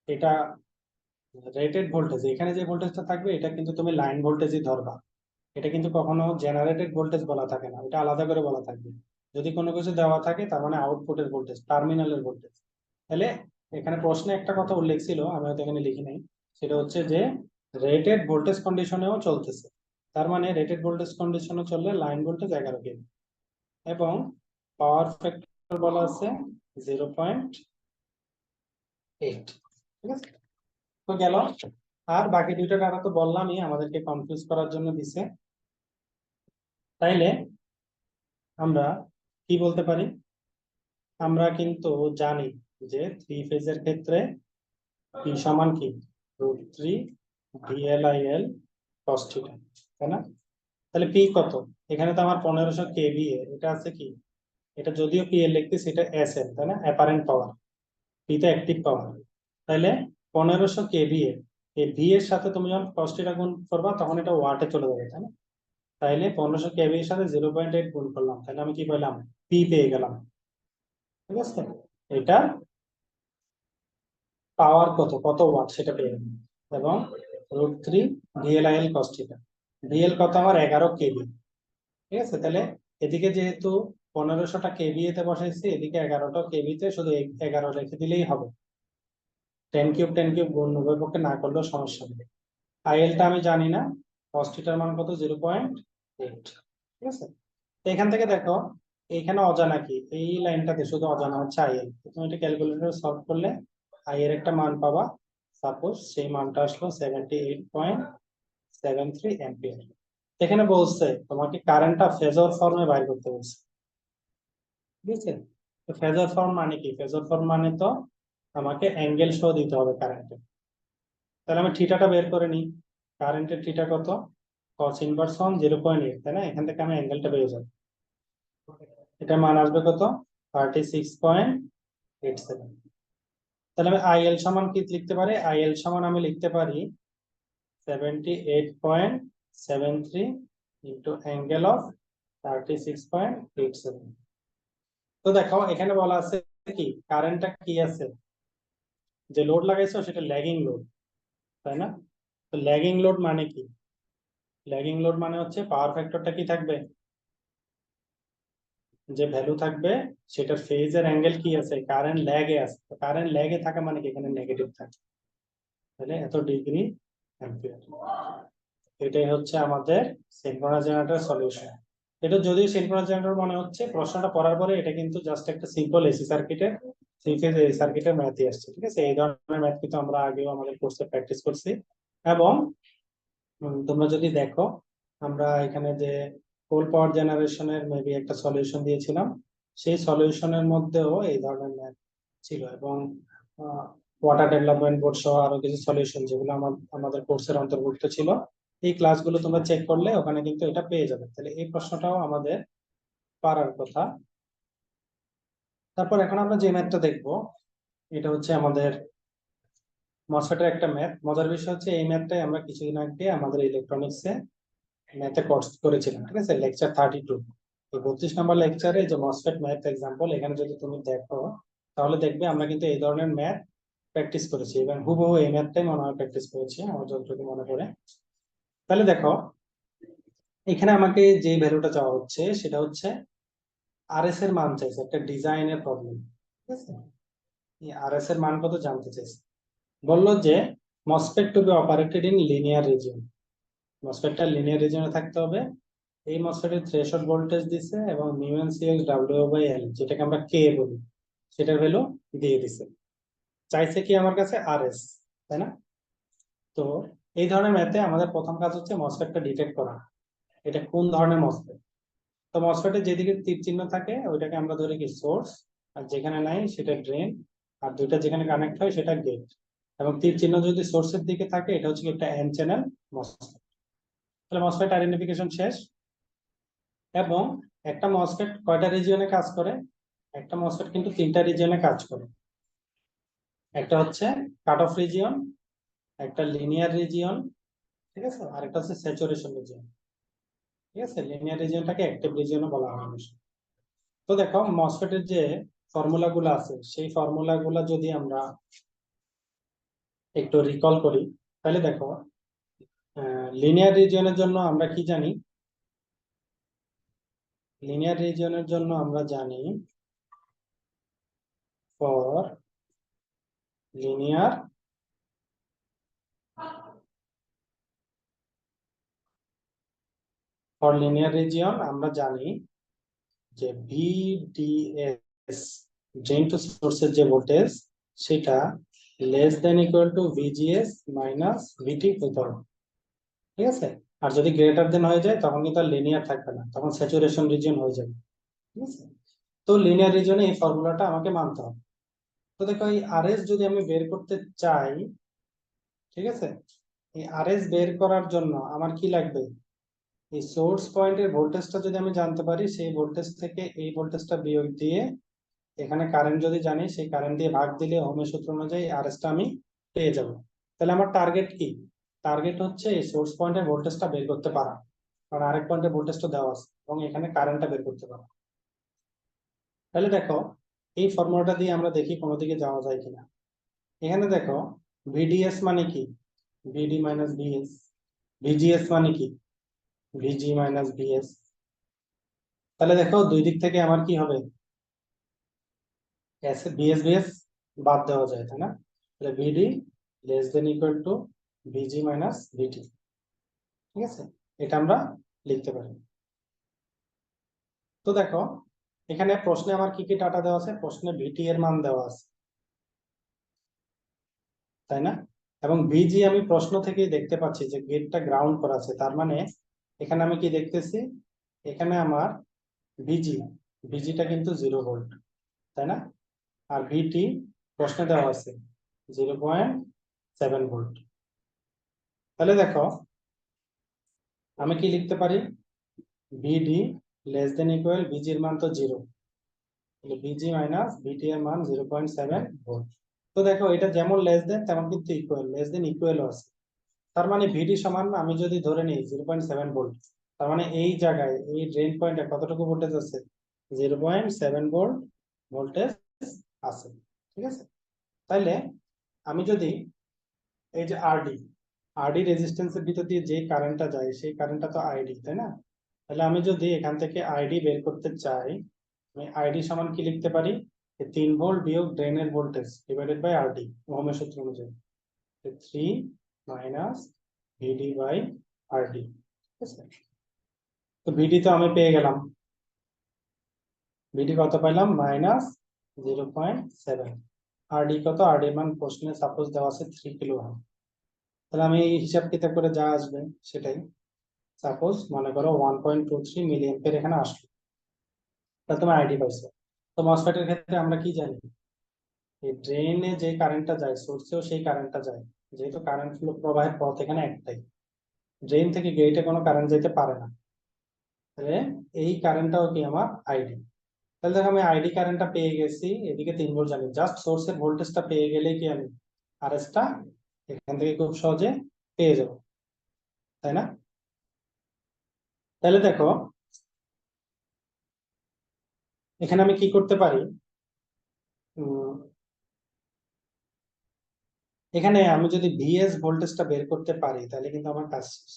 এটা রেটেড ভোল্টেজ, এখানে যে ভোল্টেজটা থাকবে এটা কিন্তু তুমি লাইন ভোল্টেজই ধরবা, এটা কিন্তু কখনো জেনারেটেড ভোল্টেজ বলা থাকে না, এটা আলাদা করে বলা থাকবে। যদি কোনো কিছু দেওয়া থাকে তার মানে আউটপুটের ভোল্টেজ, টার্মিনালের ভোল্টেজ। তাহলে এখানে প্রশ্নে একটা কথা উল্লেখ ছিল, আমি হয়তো এখানে লিখি নাই, সেটা হচ্ছে যে রেটেড ভোল্টেজ কন্ডিশনেও চলতেছে, তার মানে রেটেড ভোল্টেজ কন্ডিশনে চললে লাইন ভোল্টেজ 11 কেভি এবং পাওয়ার ফ্যাক্টর বলা আছে 0.8, ঠিক আছে। তো গেল। আর বাকি দুইটা ডাটা তো বললামই, আমাদেরকে কনফিউজ করার জন্য দিছে। তাইলে আমরা কি বলতে পারি, আমরা কিন্তু জানি যে 3 ফেজের ক্ষেত্রে পি সমান কি √3 VLIL cos θ, তাই না? তাহলে পি কত? এখানে তো আমার 1500 কেভিএ, এটা আছে কি, এটা যদিও পিএল লিখতেছি, এটা এসএল, তাই না, অ্যাপারেন্ট পাওয়ার, পি তো অ্যাক্টিভ পাওয়ার। তাহলে 1500 কেভিএ, এই ভি এর সাথে তুমি যখন cos θ গুণ করবা তখন এটা ওয়াটে চলে যাবে, তাই না। তাইলে 1500 কেভি এর সাথে 0.8 গুণ করলাম, তাহলে আমি কি পেলাম, পি পেয়ে গেলাম, ঠিক আছে। এটা পাওয়ার কত, কত ওয়াট সেটা পেয়ে গেলাম, এবং √3 VLIL cos θ। ভিএল কত আমার 11 কেভি, ঠিক আছে। তাহলে এদিকে যেহেতু 1500টা কেভিএ তে বসাইছি, এদিকে 11টা কেভিতে শুধু 11 রেখে দিলেই হবে। 10³ 10³ গুণ উভয় পক্ষে না করলেও সমস্যা নেই। আইএলটা আমি জানি না, cos θ র মান কত 0.8, ঠিক আছে। তো এখান থেকে দেখো এইখানে অজানা কি, এই লাইনটাতে শুধু অজানা হচ্ছে আইএল। তুমি এটা ক্যালকুলেটর সলভ করলে আই এর একটা মান পাবা, সাপোজ সেই মানটা আসলো 78.73 অ্যাম্পিয়ার। এখানে বলছে তোমাকে কারেন্টটা ফেজর ফর্মে বাইর করতে বলছে, ঠিক আছে। তো ফেজর ফর্ম মানে কি, ফেজর ফর্ম মানে তো আমাকে অ্যাঙ্গেল সহ দিতে হবে কারেন্টে। তাহলে আমি থিটাটা বের করে নিই, কারেন্টের থিটা কত, cos ইনভার্স 0.8, তাই না, এখান থেকে আমি অ্যাঙ্গেলটা পেয়ে যাবো, এটা মান আসবে কত, 36.87। তাহলে আমি আইএল সমান কি লিখতে পারি, আইএল সমান আমি লিখতে পারি 78.73 ইন্টু অ্যাঙ্গেল অফ 36.87। তো দেখো এখানে বলা আছে কি কারেন্টটা কি আছে, যে লোড লাগাইছো সেটা ল্যাগিং লোড, তাই না। তো ল্যাগিং লোড মানে কি, ল্যাগিং লোড মানে হচ্ছে পাওয়ার ফ্যাক্টরটা কি থাকবে, যে ভ্যালু থাকবে সেটার ফেজের অ্যাঙ্গেল কি আছে, কারেন্ট ল্যাগে আছে, কারেন্ট ল্যাগে থাকা মানে কি এখানে নেগেটিভ থাকে, তাহলে এত ডিগ্রি অ্যাম্পিয়ার। এটাই হচ্ছে আমাদের সিনক্রোনাস জেনারেটর সলিউশন। এটা যদিও সিনক্রোনাস জেনারেটর মনে হচ্ছে, প্রশ্নটা পড়ার পরে এটা কিন্তু জাস্ট একটা সিম্পল এসি সার্কিটের, 3 ফেজ এসি সার্কিটের ম্যাথই আসছে, ঠিক আছে। এই ধরনের ম্যাথ কিন্তু আমরা আগেও আমাদের কোর্সে প্র্যাকটিস করছি, এবং তোমরা যদি দেখো আমরা এখানে যে কোল পাওয়ার জেনারেশনের মেবি একটা সলিউশন দিয়েছিলাম, সেই সলিউশনের মধ্যেও এই ধরনের ম্যাথ ছিল, এবং ওয়াটার ডেভেলপমেন্ট বোর্ড সহ আরো কিছু সলিউশন যেগুলো আমাদের কোর্সের অন্তর্ভুক্ত ছিল, এই ক্লাসগুলো তোমরা চেক করলে ওখানে কিন্তু এটা পেয়ে যাবে। তাহলে এই প্রশ্নটাও আমাদের পারার কথা। তারপর এখন আমরা যে ম্যাথটা দেখবো এটা হচ্ছে আমাদের মসফেটের একটা ম্যাথ। মজার বিষয় হচ্ছে এই ম্যাথটাই আমরা কিছুদিন আগে আমাদের ইলেকট্রনিক্সে ম্যাথে কোর্স করেছিলাম, ঠিক আছে, লেকচার 32। এই 32 নম্বর লেকচারে যে মসফেট ম্যাথ এক্সাম্পল, এখানে যদি তুমি দেখো তাহলে দেখবে আমরা কিন্তু এই ধরনের ম্যাথ প্র্যাকটিস করেছি, এবং হুবহু এই ম্যাথটাই মনে হয় প্র্যাকটিস করেছি আমার যতটুকু মনে পড়ে। তাহলে দেখো এখানে আমাকে যে ভ্যালুটা চাওয়া হচ্ছে সেটা হচ্ছে আরএস এর মান চাইছে, একটা ডিজাইনের প্রবলেম, ঠিক আছে। এই আরএস এর মান কত জানতে চাইছে, বললো যে MOSFET to be operated in linear region, মসফেটটা লিনিয়ার রিজিয়নে থাকতে হবে। এই মসফেটের থ্রেশহোল্ড ভোল্টেজ দিছে এবং mu CX W by L, যেটাকে আমরা কে বলি, সেটার ভ্যালু দিয়ে দিছে। চাইছে কি আমার কাছে আরএস, তাই না? তো এই ধরনের ম্যাথে আমাদের প্রথম কাজ হচ্ছে মসফেটটা ডিটেক্ট করা, এটা কোন ধরনের মসফেট। তো মসফেটের যেদিকে তীর চিহ্ন থাকে ওইটাকে আমরা ধরি কি সোর্স, আর যেখানে নাই সেটা ড্রেন, আর দুইটা যেখানে কানেক্ট হয় সেটা গেট, এবং তীর চিহ্ন যদি সোর্সের দিকে থাকে এটা হচ্ছে একটা এন চ্যানেল মসফেট। তাহলে মসফেট আইডেন্টিফিকেশন শেষ। এবং একটা মসফেট কয়টা রিজিয়নে কাজ করে, একটা মসফেট কিন্তু তিনটা রিজিয়নে কাজ করে। একটা হচ্ছে কাট অফ রিজিয়ন, একটা লিনিয়ার রিজিয়ন, ঠিক আছে, আর একটা হচ্ছে স্যাচুরেশন রিজিয়ন, ঠিক আছে। লিনিয়ার রিজিয়নটাকে অ্যাক্টিভ রিজিয়নও বলা হয় অবশ্য। তো দেখো মসফেটের যে ফর্মুলা গুলো আছে সেই ফর্মুলা গুলা যদি আমরা একটু রিকল করি, তাহলে দেখো লিনিয়ার রিজিয়নের জন্য আমরা কি জানি, লিনিয়ার রিজিয়নের জন্য আমরা জানি ফর লিনিয়ার রিজিয়ন আমরা জানি যে ভিডিএস, ড্রেন টু সোর্সের যে ভোল্টেজ, সেটা less than equal to VGS minus VT হতে হবে, ঠিক আছে। আর যদি গ্রেটার দেন হয়ে যায় তখন কিন্তু আর লিনিয়ার থাকবে না, তখন স্যাচুরেশন রিজিয়ন হয়ে যাবে, ঠিক আছে। তো লিনিয়ার রিজিয়নে এই ফর্মুলাটা আমাকে মানতে হবে। তো দেখো এই আরএস যদি আমি বের করতে চাই, ঠিক আছে, এই আরএস বের করার জন্য আমার কি লাগবে, এই সোর্স পয়েন্টের ভোল্টেজটা যদি আমি জানতে পারি, সেই ভোল্টেজ থেকে এই ভোল্টেজটা বিয়োগ দিয়ে এখানে কারেন্ট যদি জানি, সেই কারেন্ট দিয়ে ভাগ দিলে ওহমের সূত্র অনুযায়ী আরএসটা আমি পেয়ে যাব। তাহলে আমার টার্গেট কি, টার্গেট হচ্ছে এই সোর্স পয়েন্টের ভোল্টেজটা বের করতে পারা, কারণ আরেক পয়েন্টের ভোল্টেজটা দেওয়া আছে, এবং এখানে কারেন্টটা বের করতে পারা। তাহলে দেখো এই ফর্মুলাটা দিয়ে আমরা দেখি কোনো দিকে যাওয়া যায় কিনা। এখানে দেখো ভিডিএস মানে কি, ভিডি মাইনাস ভিএস, ভিজিএস মানে কি, ভিজি মাইনাস ভিএস। তাহলে দেখো দুই দিক থেকে আমার কি হবে, বিএস বিএস বাদ দেওয়া যায়, তাই না? তাহলে ভিডি লেস দেন ইকুয়াল টু ভিজি মাইনাস ভিটি, ঠিক আছে, এটা আমরা লিখতে পারি। তো দেখো এখানে প্রশ্নে আমার কি কি ডাটা দেওয়া আছে, প্রশ্নে ভিটি এর মান দেওয়া আছে, তাই না? এবং ভিজি আমি প্রশ্ন থেকেই দেখতে পাচ্ছি যে গেটটা গ্রাউন্ড করা আছে, তার মানে এখানে আমি কি দেখতেছি, এখানে আমার ভিজি, ভিজিটা কিন্তু 0 ভোল্ট, তাই না? আর ভিটি প্রশ্নে দেওয়া আছে 0.7 ভোল্ট। তাহলে দেখো আমি কি লিখতে পারি, ভিডি লেস দেন ইকুয়াল, ভিজির মান তো 0, তাহলে ভিজি মাইনাস ভিটি এর মান 0.7 ভোল্ট। তো দেখো এটা যেমন লেস দেন তেমন কিন্তু ইকুয়াল, লেস দেন ইকুয়ালও আছে। তার মানে ভিডি সমান আমি যদি ধরে নিই 0.7 ভোল্ট, তার মানে এই জায়গায় এই ড্রেন পয়েন্টে কতটুকু ভোল্টেজ আছে, 0.7 ভোল্ট ভোল্টেজ আছে, ঠিক আছে। তাইলে আমি যদি এই যে আরডি, আরডি রেজিস্ট্যান্সের ভিতর দিয়ে যে কারেন্টটা যায় সেই কারেন্টটা তো আইডি, তাই না? তাহলে আমি যদি এখান থেকে আইডি বের করতে চাই, আমি আইডি সমান কি লিখতে পারি, 3 ভোল্ট বিয়োগ ড্রেনের ভোল্টেজ ডিভাইডেড বাই আরডি, ওহমের সূত্র অনুযায়ী 3 মাইনাস ভিডি বাই আরডি, ঠিক আছে। তো ভিডি তো আমি পেয়ে গেলাম, ভিডি কত পাইলাম, -0.7। আরডি কত, আরডি মান প্রশ্নে সাপোজ দেওয়া আছে 3 কিলো ওহম। তাহলে আমি এই হিসাব কিতাব করে যা আসবে সেটাই, সাপোজ মনে করো 1.23 মিলি এম্পিয়ার এখানে আসলো, তাহলে তোমার আইডি পাইছো। তো মসফেটের ক্ষেত্রে আমরা কি জানি, এই ড্রেনে যে কারেন্টটা যায় সোর্সেও সেই কারেন্টটা যায়, যেহেতু কারেন্ট ফ্লো প্রবাহের পথ এখানে একটাই, ড্রেন থেকে গেটে কোনো কারেন্ট যেতে পারে না, তাহলে এই কারেন্টটাও কি আমার আইডি। তাহলে দেখো আমি আইডি কারেন্টটা পেয়ে গেছি, এদিকে 3 ভোল্ট জানি, জাস্ট সোর্সের ভোল্টেজটা পেয়ে গেলেই কি আমি আরএস টা এখান থেকে খুব সহজে পেয়ে যাবো, তাই না? তাহলে দেখো এখানে আমি কি করতে পারি, উম, এখানে আমি যদি ভিএস ভোল্টেজটা বের করতে পারি তাহলে কিন্তু আমার কাজ শেষ।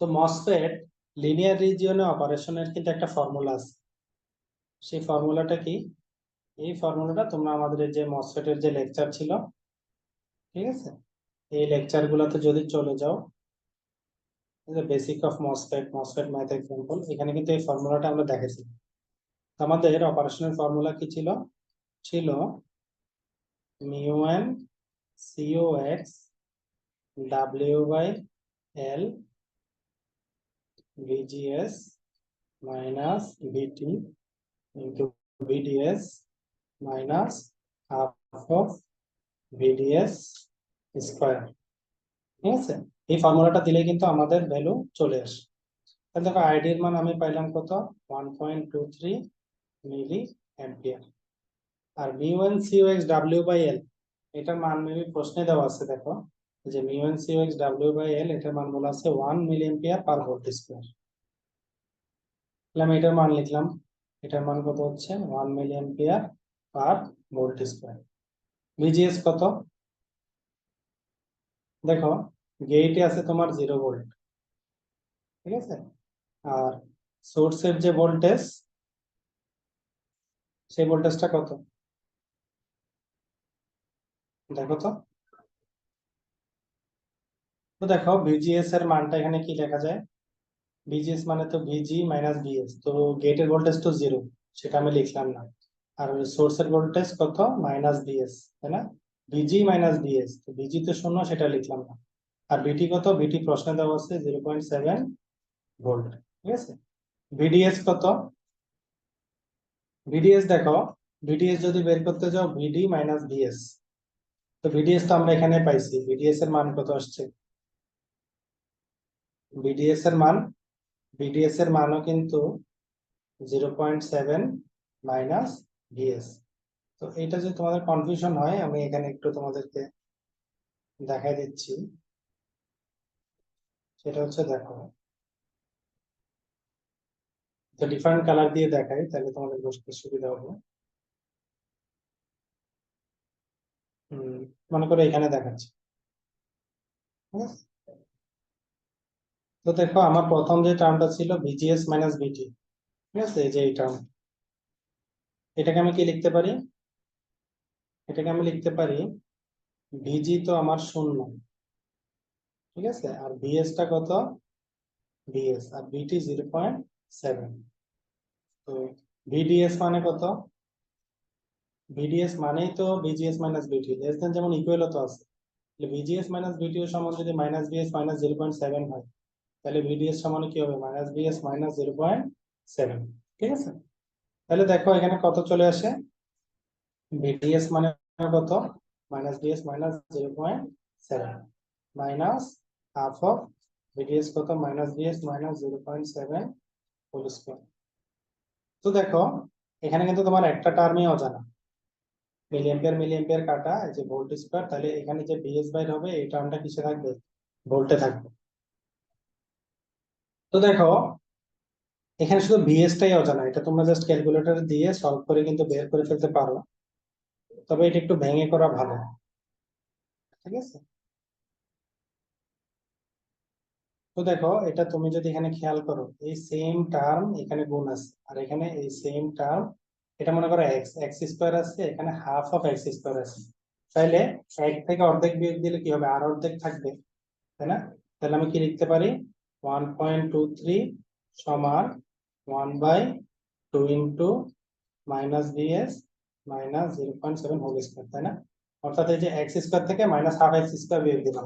তো মসফেট লিনিয়ার রিজিয়নে অপারেশনের কিন্তু একটা ফর্মুলা আছে, সেই ফর্মুলাটা কি, এই ফর্মুলাটা তোমরা আমাদের যে মসফেটের যে লেকচার ছিল, ঠিক আছে, এই লেকচার গুলোতে যদি চলে যাও, basic of MOSFET, MOSFET math example, এখানে কিন্তু এই ফর্মুলাটা আমরা দেখেছি। আমাদের অপারেশনের ফর্মুলা কি ছিল, ছিল mu N CO X W by L VGS minus VT into VDS minus half of VDS square. ঠিক আছে, এই ফর্মুলাটা দিলে কিন্তু আমাদের ভ্যালু চলে আসে। তাহলে দেখো আইডির মান আমি পাইলাম কত, 1.23 মিলি অ্যাম্পিয়ার। আর mu N CO X W by L, এটার মান মেবি প্রশ্নে দেওয়া আছে, দেখো যে mu N CO X W by L, এটার মান বলা আছে 1 milli ampere per volt square. তাহলে আমি এটার মান লিখলাম, এটার মান কত হচ্ছে 1 milli ampere per volt square. VGS কত, দেখো গেটে আছে তোমার 0 ভোল্ট, ঠিক আছে, আর সোর্সের যে ভোল্টেজ, সেই ভোল্টেজটা কত, দেখো তো। তো দেখো ভিজিএস এর মানটা এখানে কি লেখা যায়, ভিজিএস মানে তো ভিজি মাইনাস ভিএস, তো গেটের ভোল্টেজ তো 0, সেটা আমি লিখলাম না। আর সোর্সের ভোল্টেজ কত, মাইনাস ভিএস, তাই না, ভিজি মাইনাস ভিএস, তো ভিজি তো 0, সেটা লিখলাম না। আর ভিটি কত, ভিটি প্রশ্নে দেওয়া আছে 0.7 ভোল্ট, ঠিক আছে। ভিডিএস কত, ভিডিএস দেখো, ভিডিএস যদি বের করতে যাও ভিডি মাইনাস ভিএস, তো ভিডিএস তো আমরা এখানে পাইছি, ভিডিএস এর মান কত আসছে, ভিডিএস এর মান, ভিডিএস এর মানও কিন্তু 0.7 মাইনাস ভিএস। তো এটা যদি তোমাদের কনফিউশন হয়, আমি এখানে একটু তোমাদেরকে দেখাই দিচ্ছি, সেটা হচ্ছে দেখো, তো ডিফারেন্ট কালার দিয়ে দেখাই তাহলে তোমাদের বুঝতে সুবিধা হবে। হম, মনে করো এখানে দেখাচ্ছি, ঠিক আছে। তো দেখো আমার প্রথম যে টার্মটা ছিল ভিজিএস মাইনাস ভিটি, ঠিক আছে, এই যে এই টার্ম, এটাকে আমি কি লিখতে পারি, এটাকে আমি লিখতে পারি ভিজি তো আমার 0, ঠিক আছে, আর ভিএস টা কত, ভিএস আর ভিটি 0.7। তো ভিডিএস মানে কত, ভিডিএস মানেই তো ভিজিএস মাইনাস ভিটি, লেস দেন যেমন ইকুয়াল তো আছে, ভিজিএস মাইনাস ভিটি এর সমান যদি মাইনাস ভিএস মাইনাস 0.7 হয়, তাহলে ভিডিএস সমান কি হবে, মাইনাস ভিএস মাইনাস 0.7, ঠিক আছে। তাহলে দেখো এখানে কত চলে আসে, ভিডিএস মানে কত, minus VS minus 0.7 minus half of VDS কত, minus VS minus 0.7 whole square. তো দেখো এখানে কিন্তু তোমার একটা টার্মই অজানা, মিলি এম্পিয়ার কাটা এই যে ভোল্ট স্কয়ার, তাহলে এখানে যে ভিএস বাইর হবে এই টার্মটা কিসে থাকবে, ভোল্টে থাকবে। তো দেখো এখানে শুধু ভিএস টাই অজানা, এটা তোমরা জাস্ট ক্যালকুলেটর দিয়ে সলভ করে কিন্তু বের করে ফেলতে পারো, তবে এটা একটু ভেঙে করা ভালো, ঠিক আছে। তো দেখো এটা তুমি যদি এখানে খেয়াল করো, এই সেম টার্ম এখানে গুণ আছে, আর এখানে এই সেম টার্ম, এটা মনে করো এক্স, এক্স স্কোয়ার আছে, এখানে হাফ অফ এক্স স্কোয়ার আছে, তাইলে এক থেকে অর্ধেক বিয়োগ দিলে কি হবে, আর অর্ধেক থাকবে, তাই না। তাহলে আমি কি লিখতে পারি, 1.23 সমান 1/2 into minus VS minus 0.7 whole square, তাই না। অর্থাৎ এই যে এক্স স্কোয়ার থেকে মাইনাস হাফ এক্স স্কোয়ার বিয়োগ দিলাম,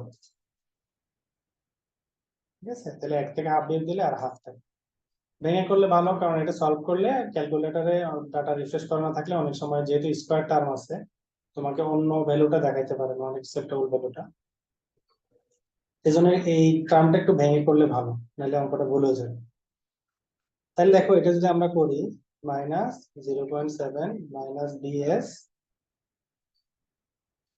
ঠিক আছে? তাহলে এক থেকে হাফ বিয়োগ দিলে আর হাফ থাকে। ভেঙে করলে ভালো, কারণ এটা সলভ করলে ক্যালকুলেটরে ডাটা রিফ্রেশ করা না থাকলে অনেক সময় যেহেতু স্কোয়ার টার্ম আছে তোমাকে অন্য ভ্যালুটা দেখাইতে পারে, নন অ্যাকসেপ্টেবল ভ্যালুটা। এই জন্য এই টার্মটা একটু ভেঙে করলে ভালো, নাহলে অঙ্কটা ভুল হয়ে যাবে। তাহলে দেখো এটা যদি আমরা করি, -0.7 মাইনাস বিএস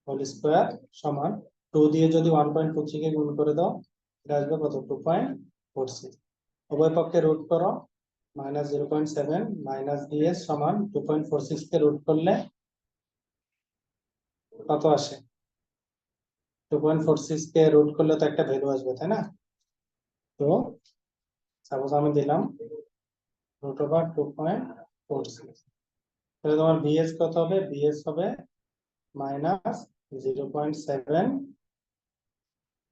হোল স্কোয়ার সমান 2 দিয়ে যদি 1.23 কে গুণ করে দাও, এটা আসবে কত? 2.46। উভয় পক্ষে রুট করো, -0.7 মাইনাস বিএস সমান 2.46 কে রুট করলে কত আসে? 2.46 কে রুট করলে তো একটা ভ্যালু আসবে, তাই না? তো সাপোজ আমি দিলাম √2.46, তাহলে তোমার বিএস কত হবে? বিএস হবে -0.7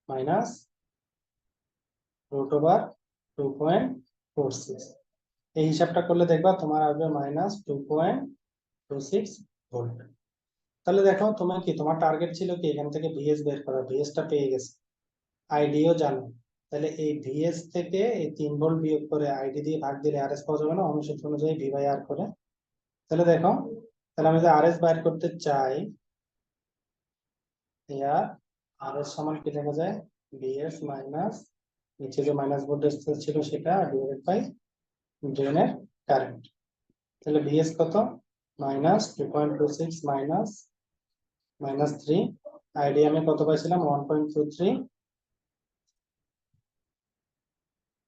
মাইনাস √2.46। এই হিসাবটা করলে দেখবা তোমার আসবে -2.26 ভোল্ট। তাহলে দেখো তোমার কি, তোমার টার্গেট ছিল কি এখান থেকে ভিএস বের করা, ভিএসটা পেয়ে গেছে, আইডিও জানো। তাহলে এই ভিএস থেকে এই 3 ভোল্ট বিয়োগ করে আইডি দিয়ে ভাগ দিলে আরএস পাওয়া যাবে না, অনুসূত্র অনুযায়ী ভি বাই আর করে। তাহলে দেখো, তাহলে আমি যদি আরএস বাইর করতে চাই, আর আরএস সমান কি লেখা যায়? ভিএস মাইনাস নিচে যে মাইনাস ভোল্টেজ ছিল সেটা ডিভাইডেড বাই ড্রেনের কারেন্ট। তাহলে ভিএস কত? -2.26 মাইনাস -3, আইডি আমি কত পাইছিলাম? 1.23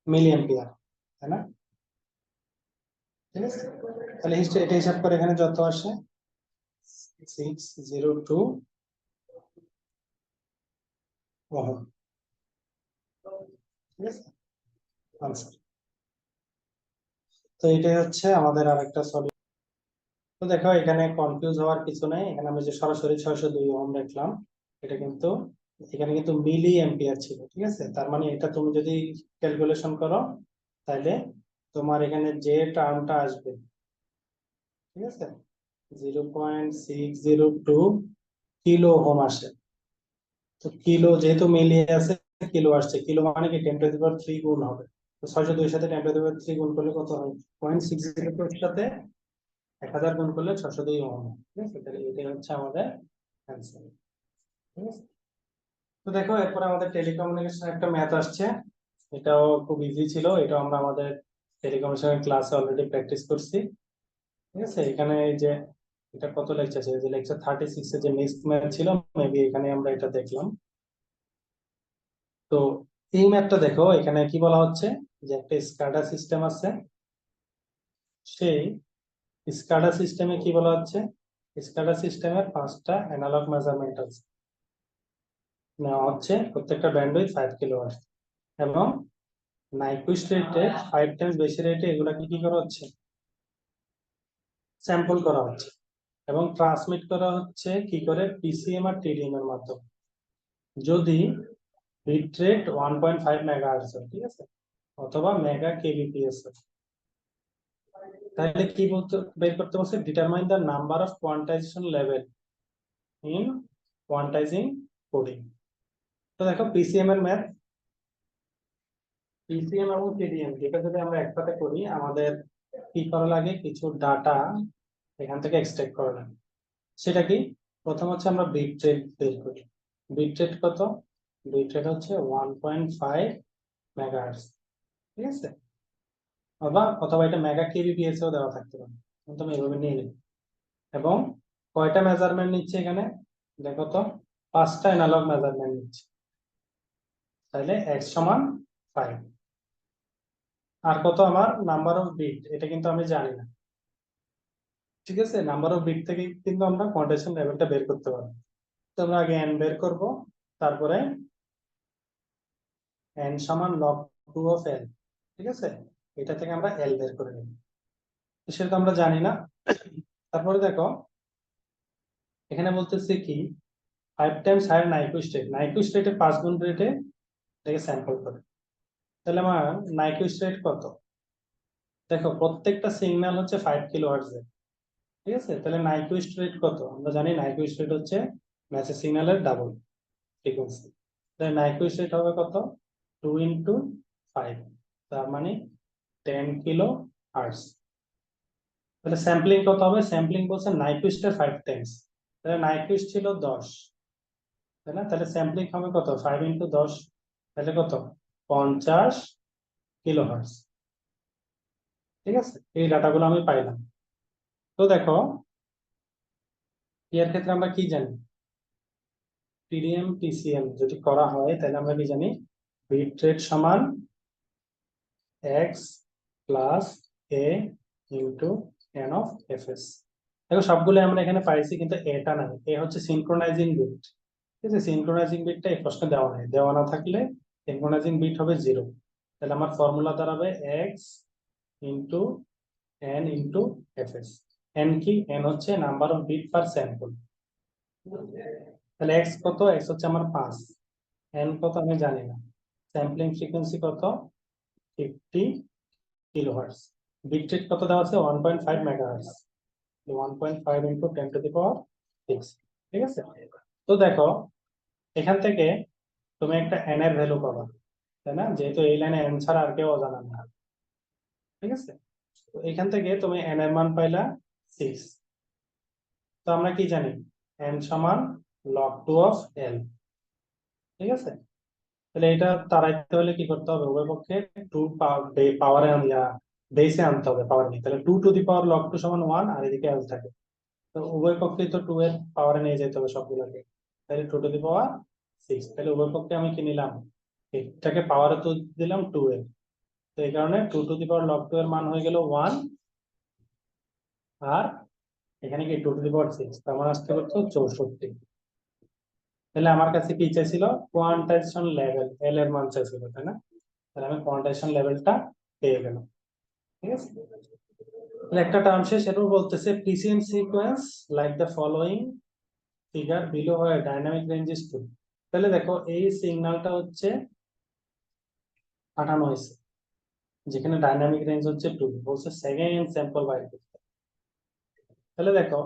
মিলি অ্যাম্পিয়ার, তাই না? ঠিক আছে, তাহলে হিস্ট্রি এটা হিসাব করে এখানে যত আসে 602 ওহম। ঠিক আছে, আনসার। তো এটাই হচ্ছে আমাদের আরেকটা সলিউশন। তো দেখো এখানে কনফিউজ হওয়ার কিছু নাই, এখানে আমি যে সরাসরি 602 ওহম দেখলাম, এটা কিন্তু এখানে কিন্তু মিলি অ্যাম্পিয়ার ছিল, ঠিক আছে? তার মানে এটা তুমি যদি ক্যালকুলেশন করো তাহলে তোমার এখানে যে টার্মটা আসবে, ঠিক আছে, 0.602 কিলো ওহম আসে। তো কিলো যেহেতু মিলি আছে, কিলো আসছে, কিলো মানে কি 10⁻³ গুণ হবে। তো 602 সাথে 10⁻³ গুণ করলে কত হয়? 0.602 এর সাথে 1000 গুণ করলে 602 ওহম, ঠিক আছে? তাহলে এটাই হচ্ছে আমাদের অ্যান্সার, ঠিক আছে? তো দেখো এরপরে আমাদের টেলিকমিউনিকেশন একটা ম্যাথ আসছে, এটাও খুব ইজি ছিল, এটা আমরা আমাদের টেলিকমিউনিকেশন ক্লাসে অলরেডি প্র্যাকটিস করছি, ঠিক আছে? এখানে এই যে এটা কত লেকচার ছিল, যে লেকচার 36 এ যে মিক্সড ম্যাথ ছিল, মেবি এখানে আমরা এটা দেখলাম। তো এই ম্যাপটা দেখো, এখানে কি বলা হচ্ছে যে একটা স্কাডা সিস্টেম আছে, সেই স্কাডা সিস্টেমে কি বলা হচ্ছে, স্কাডা সিস্টেমের 5টা অ্যানালগ মেজারমেন্ট আছে, নেওয়া হচ্ছে প্রত্যেকটা ব্যান্ডউইথ 5 কিলোওয়াট, এবং নাইকুইস্ট রেটে 5 টাইমস বেশি রেটে এগুলাকে কি করা হচ্ছে? স্যাম্পল করা হচ্ছে এবং ট্রান্সমিট করা হচ্ছে কি করে? পিসিএম আর টিডিএম এর মাধ্যমে। যদি বিট রেট 1.5 মেগাহার্টজ, ঠিক আছে, অথবা মেগা কেবিপিএস, তাহলে কি বলতে বের করতে বলছে? Determine the number of quantization level in quantizing coding. তো দেখো পিসিএম এর ম্যাথ, পিসিএম এবং টিডিএম যেটা যদি আমরা একসাথে করি, আমাদের কি করা লাগে? কিছু ডাটা এখান থেকে এক্সট্রাক্ট করা লাগে। সেটা কি? প্রথম হচ্ছে আমরা বিট রেট বের করি। বিট রেট কত? বিট রেট হচ্ছে 1.5 মেগাহার্টজ, ঠিক আছে? অথবা এটা মেগা কেবিপিএস এও দেওয়া থাকতে পারে, কিন্তু আমি এভাবে নিয়ে নিই। এবং কয়টা মেজারমেন্ট নিচ্ছে এখানে? দেখো তো, 5টা অ্যানালগ মেজারমেন্ট নিচ্ছে, তাহলে এক্স সমান 5। আর কত আমার নাম্বার অফ বিট, এটা কিন্তু আমি জানি না, ঠিক আছে? নাম্বার অফ বিট থেকে কিন্তু আমরা কোয়ান্টাইজেশন লেভেলটা বের করতে পারবো। তো আমরা আগে এন বের করব, তারপরে এন সমান লগ 2 অফ এল, ঠিক আছে? এটা থেকে আমরা এল বের করে নেব, সেটা তো আমরা জানি না। তারপরে দেখো এখানে বলতেছে কি, 5 টাইমস হায়ার নাইকুইস্টেট, নাইকুইস্টেটের 5 গুণ রেটে এটাকে স্যাম্পল করে। তাহলে আমার নাইকুইস্টেট কত? দেখো প্রত্যেকটা সিগন্যাল হচ্ছে 5 কিলোহার্টজ এর, ঠিক আছে? তাহলে নাইকুইস্ট রেট কত? আমরা জানি নাইকুইস্ট রেট হচ্ছে মেসেজ সিগন্যালের ডাবল ফ্রিকোয়েন্সি। তাহলে নাইকুইস্ট রেট হবে কত? 2 ইন্টু 5, তার মানে 10 কিলো হার্টস। তাহলে স্যাম্পলিং কত হবে? স্যাম্পলিং বলছে নাইকুইস্টের 5 টাইমস। তাহলে নাইকুইস্ট ছিল 10, তাই না? তাহলে স্যাম্পলিং হবে কত? 5 ইন্টু 10, তাহলে কত? 50 কিলো হার্টস। ঠিক আছে, এই ডাটাগুলো আমি পাইলাম। তো দেখো এর ক্ষেত্রে আমরা কি জানি? টিডিএম টিসিএম যদি করা হয় তাহলে আমরা কি জানি? বিট রেট সমান x plus A into N of F S. দেখো সবগুলো আমরা এখানে পাইছি, কিন্তু এটা নাই, এ হচ্ছে সিনক্রোনাইজিং বিট। ঠিক আছে, সিনক্রোনাইজিং বিটটা এই প্রশ্নে দেওয়া নাই, দেওয়া না থাকলে সিনক্রোনাইজিং বিট হবে 0। তাহলে আমার ফর্মুলা দাঁড়াবে X into N into F S. N কি? এন হচ্ছে number of bit per sample. তাহলে এক্স কত? এক্স হচ্ছে আমার 5, এন কত আমি জানি না, স্যাম্পলিং ফ্রিকোয়েন্সি কত? 50 কিলোহার্টজ। বিট রেট কত দেওয়া আছে? 1.5 মেগাহার্টজ। 1.5 ইন্টু 10 টু দি পাওয়ার 6। ঠিক আছে, তো দেখো এখান থেকে তুমি একটা এন এর ভ্যালু পাবা, তাই না? যেহেতু এই লাইনে এন ছাড়া আর কেউ অজানা না। ঠিক আছে, তো এখান থেকে তুমি এন এর মান পাইলা 6। তো আমরা কি জানি? এন সমান log 2 অফ এল। ঠিক আছে, তাহলে এটা তাড়াইতে হলে কি করতে হবে? উভয় পক্ষে 2 পাওয়ারে বেসে আনতে হবে, পাওয়ার নিয়ে। তাহলে 2 টু দি পাওয়ার log 2 সমান 1, আর এদিকে এল থাকে, তো উভয় পক্ষেই তো 2 এর পাওয়ারে নিয়ে যেতে হবে সবগুলোকে। তাহলে 2 টু দি পাওয়ার 6। তাহলে উভয় পক্ষে আমি কি নিলাম? এটাকে পাওয়ারে তো দিলাম 2 এর, তো এই কারণে 2 টু দি পাওয়ার log 2 এর মান হয়ে গেল 1, আর এখানে কি 2 টু দি পাওয়ার 6, তার মানে আসতে করতো 64। তাহলে আমার কাছে কি চাইছিল? কোয়ান্টাইজেশন লেভেল, এল এর মান চাইছিল, তাই না? তাহলে আমি কোয়ান্টাইজেশন লেভেলটা পেয়ে গেলাম। ঠিক আছে, তাহলে একটা টার্ম শেষ। এরপর বলতেছে PCM sequence like the following figure below হয় ডাইনামিক রেঞ্জ ইজ 2। তাহলে দেখো এই সিগন্যালটা হচ্ছে পাঠানো হয়েছে, যেখানে ডাইনামিক রেঞ্জ হচ্ছে 2, বলছে সেকেন্ড স্যাম্পল বাইর করতে। তাহলে দেখো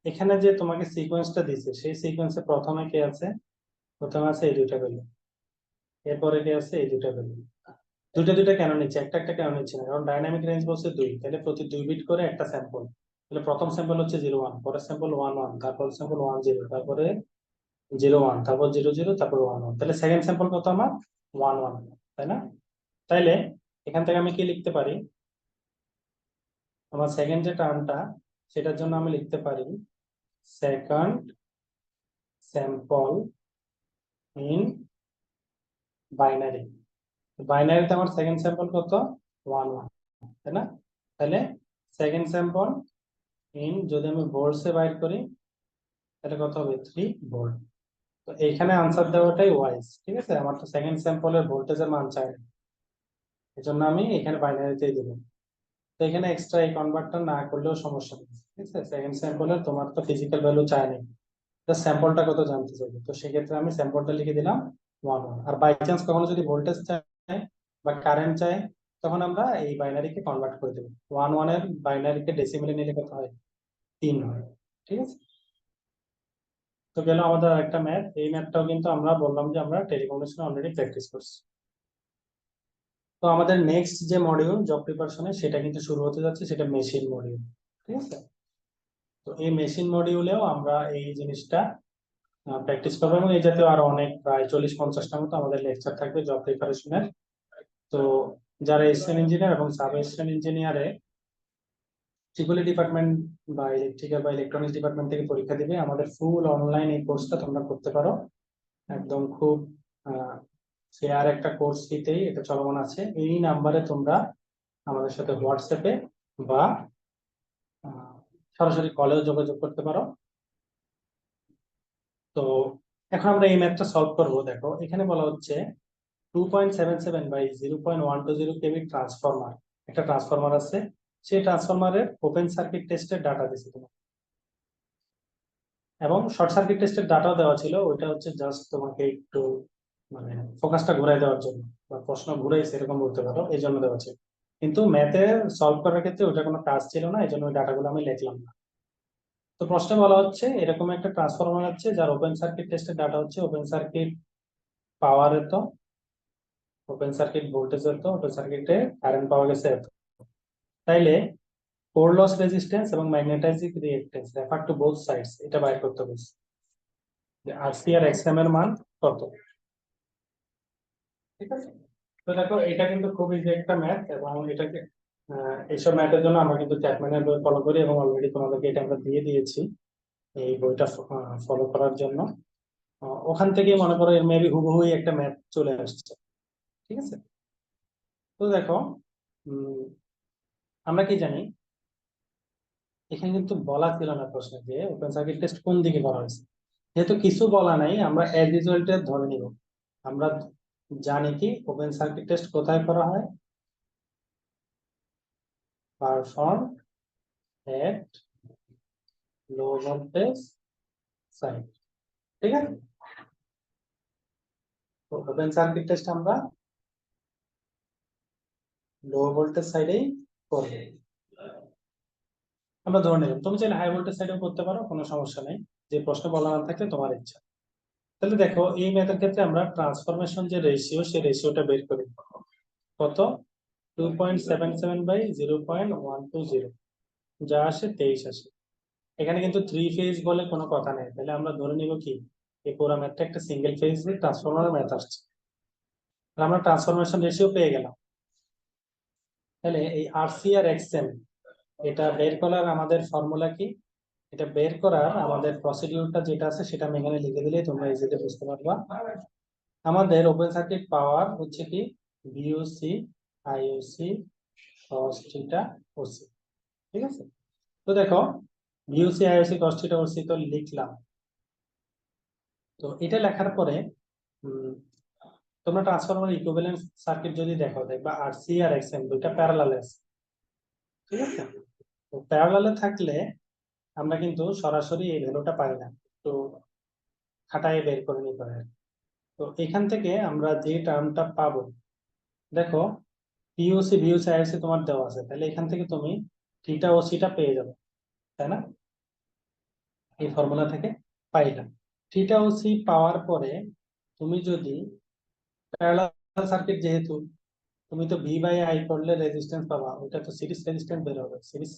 এখানে যে তোমাকে সিকোয়েন্সটা দিছে, সেই সিকোয়েন্সে প্রথমে কি আছে? প্রথমে আছে এই দুইটা ভ্যালু, এরপরে কি আছে? এই দুইটা ভ্যালু। দুইটা দুইটা কেন নিচ্ছে, একটা একটা কেন নিচ্ছে না? কারণ ডাইনামিক রেঞ্জ বলছে 2, তাহলে প্রতি 2 বিট করে একটা স্যাম্পল। তাহলে প্রথম স্যাম্পল হচ্ছে 0 1, পরের স্যাম্পল 1 1, তারপর স্যাম্পল 1 0, তারপরে 0 1, তারপর 0 0, তারপর 1 1। তাহলে সেকেন্ড স্যাম্পল কত আমার? 1 1, তাই না? তাইলে এখান থেকে আমি কি লিখতে পারি? আমার সেকেন্ড যে টার্মটা, সেটার জন্য আমি লিখতে পারি সেকেন্ড স্যাম্পল ইন বাইনারি। বাইনারিতে আমার সেকেন্ড স্যাম্পল কত? 1 1, তাই না? তাহলে সেকেন্ড স্যাম্পল ইন, যদি আমি ভোল্টসে বাইর করি তাহলে কত হবে? 3 ভোল্ট। তো এইখানে আনসার দেওয়াটাই ওয়াইজ। ঠিক আছে, আমার তো সেকেন্ড স্যাম্পলের ভোল্টেজের মান চাই না, এই জন্য আমি এখানে বাইনারিতেই দিব। তো এখানে এক্সট্রা এই কনভার্টটা না করলেও সমস্যা নেই। ঠিক আছে, সেকেন্ড স্যাম্পলের তোমার তো ফিজিক্যাল ভ্যালু চাই না, জাস্ট স্যাম্পলটা কত জানতে চাইবে, তো সেক্ষেত্রে আমি স্যাম্পলটা লিখে দিলাম 1 1। আর বাই চান্স কখনো যদি ভোল্টেজ চাই বা কারেন্ট চাই, তখন আমরা এই বাইনারিকে কনভার্ট করে দেবো। 1 1 এর বাইনারিকে ডেসিমেলে নিলে কত হয়? 3 হয়। ঠিক আছে, তো গেল আমাদের একটা ম্যাথ। এই ম্যাথটাও কিন্তু আমরা বললাম যে আমরা টেলিকমিউনিকেশনে অলরেডি প্র্যাকটিস করছি। তো আমাদের নেক্সট যে মডিউল জব প্রিপারেশনে, সেটা কিন্তু শুরু হতে যাচ্ছে, সেটা মেশিন মডিউল। ঠিক আছে, তো এই মেশিন মডিউলেও আমরা এই জিনিসটা প্র্যাকটিস করবো, এবং এই জাতীয় আরো অনেক প্রায় 40-50টার মতো আমাদের লেকচার থাকবে জব প্রিপারেশনের। তো যারা এসিস্ট্যান্ট ইঞ্জিনিয়ার এবং সাব এসিস্ট্যান্ট ইঞ্জিনিয়ারে ট্রিপলি ডিপার্টমেন্ট বা ইলেকট্রিক্যাল বা ইলেকট্রনিক্স ডিপার্টমেন্ট থেকে পরীক্ষা দিবে, আমাদের ফুল অনলাইন এই কোর্সটা তোমরা করতে পারো। একদম খুব ফেয়ার একটা কোর্স ফিতেই এটা চলমান আছে। এই নাম্বারে তোমরা আমাদের সাথে হোয়াটসঅ্যাপে বা সরাসরি কলেও যোগাযোগ করতে পারো। তো এখন আমরা এই ম্যাথটা সলভ করব। দেখো এখানে বলা হচ্ছে 2.77 বাই 0.120 কেভি ট্রান্সফরমার, একটা ট্রান্সফরমার আছে, সেই ট্রান্সফরমারের ওপেন সার্কিট টেস্টের ডাটা দিচ্ছে তোমার, এবং শর্ট সার্কিট টেস্টের ডাটাও দেওয়া ছিল। ওইটা হচ্ছে জাস্ট তোমাকে একটু মানে ফোকাসটা ঘুরাই দেওয়ার জন্য, বা প্রশ্ন ঘুরাইছে এরকম বলতে পারো, এই জন্য দেওয়া ছিল। কিন্তু ম্যাথে সলভ করার ক্ষেত্রে ওটা কোনো কাজ ছিল না, এই জন্য ওই ডাটাগুলো আমি লিখলাম না। তো প্রশ্নে বলা হচ্ছে এরকম একটা ট্রান্সফরমার আছে যার ওপেন সার্কিট টেস্টের ডাটা হচ্ছে ওপেন সার্কিট পাওয়ার এত, ওপেন সার্কিট ভোল্টেজ এত, ওপেন সার্কিটে কারেন্ট পাওয়া গেছে এত। তাইলে কোর লস রেজিস্ট্যান্স এবং magnetising reactance refer to both sides এটা বাইর করতে হবে যে আরসি আর এক্সএম এর মান কত। ঠিক আছে, তো দেখো এটা কিন্তু খুব ইজি একটা ম্যাথ এবং এটাকে এইসব ম্যাথের জন্য আমরা কিন্তু চ্যাপম্যানের বই ফলো করি এবং অলরেডি তোমাদেরকে এটা আমরা দিয়ে দিয়েছি এই বইটা ফলো করার জন্য। ওখান থেকেই মনে করো এর মেবি হুবহুই একটা ম্যাথ চলে আসছে। ঠিক আছে, তো দেখো উম, আমরা কি জানি এখানে কিন্তু বলা ছিল না প্রশ্নে যে ওপেন সার্কিট টেস্ট কোন দিকে করা হয়েছে। যেহেতু কিছু বলা নাই আমরা অ্যাজ ইউজুয়াল ধরে নিব। আমরা জানি কি ওপেন সার্কিট টেস্ট কোথায় করা হয়, পারফর্ম এট লো ভোল্টেজ সাইড। ঠিক আছে, তো ওপেন সার্কিট টেস্ট আমরা লো ভোল্টেজ সাইডেই করব। আমরা ধরে নিলাম, তুমি চাইলে হাই ভোল্টেজ সাইডেও করতে পারো, কোনো সমস্যা নেই, যে প্রশ্ন বলা না থাকলে তোমার ইচ্ছা। তাহলে দেখো এই ম্যাথের ক্ষেত্রে আমরা ট্রান্সফরমেশন যে রেশিও সেই রেশিওটা বের করি কত, 2.77/0.120, যা আসে 23 আসে। এখানে কিন্তু থ্রি ফেজ বলে কোনো কথা নেই, তাহলে আমরা ধরে নিব কি এই পুরো ম্যাথটা একটা সিঙ্গেল ফেজ ট্রান্সফরমার ম্যাথ আসছে। আমরা ট্রান্সফরমেশন রেশিও পেয়ে গেলাম। তাহলে এই আরসি আর এক্সএম এটা বের করার আমাদের ফর্মুলা কি, এটা বের করার আমাদের প্রসিডিউরটা যেটা আছে সেটা আমি এখানে লিখে দিলে তোমরা ইজিলি বুঝতে পারবা। আমাদের ওপেন সার্কিট পাওয়ার হচ্ছে কি VOC IOC cos theta OC. ঠিক আছে, তো দেখো VOC IOC cos theta OC তো লিখলাম। তো এটা লেখার পরে তোমরা ট্রান্সফরমার ইকুইভ্যালেন্ট সার্কিট যদি দেখো দেখবা আরসি আর এক্সএম দুইটা প্যারালাল আছে। ঠিক আছে, তো প্যারালালে থাকলে আমরা কিন্তু সরাসরি এই ভ্যালুটা পাই না, তো খাটায় বের করে নিতে হয়। তো এখান থেকে আমরা যে টার্মটা পাবো, দেখো পিওসি ভিওসি আইওসি তোমার দেওয়া আছে, তাহলে এখান থেকে তুমি থিটা ওসিটা পেয়ে যাবে, তাই না? এই ফর্মুলা থেকে পাইলাম। থিটা ওসি পাওয়ার পরে তুমি যদি প্যারালাল সার্কিট, যেহেতু তুমি তো ভি বাই আই করলে রেজিস্ট্যান্স পাবা, ওটা তো সিরিজ রেজিস্ট্যান্স বের হবে, সিরিজ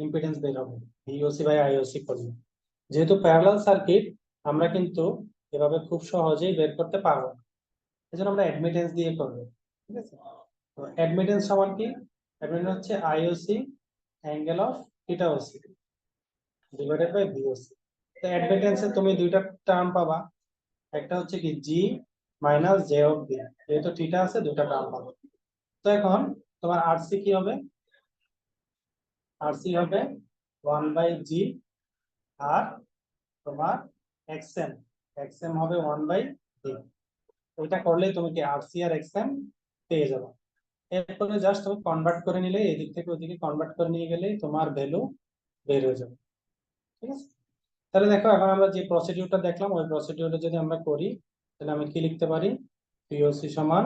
ইম্পিডেন্স বের হবে ভিওসি বাই আইওসি করলে। যেহেতু প্যারালাল সার্কিট আমরা কিন্তু এভাবে খুব সহজেই বের করতে পারবো না, এজন্য আমরা অ্যাডমিটেন্স দিয়ে করবো। ঠিক আছে, তো অ্যাডমিটেন্স সমান কি, অ্যাডমিটেন্স হচ্ছে IOC angle of theta OC divided by VOC. তো অ্যাডমিটেন্সে তুমি দুইটা টার্ম পাবা, একটা হচ্ছে কি G minus J of B, যেহেতু থিটা আছে দুইটা টার্ম পাবো। তো এখন তোমার আরসি কি হবে, আরসি হবে 1/g, আর তোমার এক্সএম এক্সএম হবে 1/d। ওইটা করলে তুমি কি আরসি আর এক্সএম পেয়ে যাবে। এরপরে জাস্ট তুমি কনভার্ট করে নিলে, এদিক থেকে ওদিকে কনভার্ট করে নিয়ে গেলে তোমার ভ্যালু বের হয়ে যাবে। ঠিক আছে, তাহলে দেখো এখন আমরা যে প্রসিডিউরটা দেখলাম ওই প্রসিডিউরটা যদি আমরা করি, তাহলে আমি কি লিখতে পারি, পিওসি সমান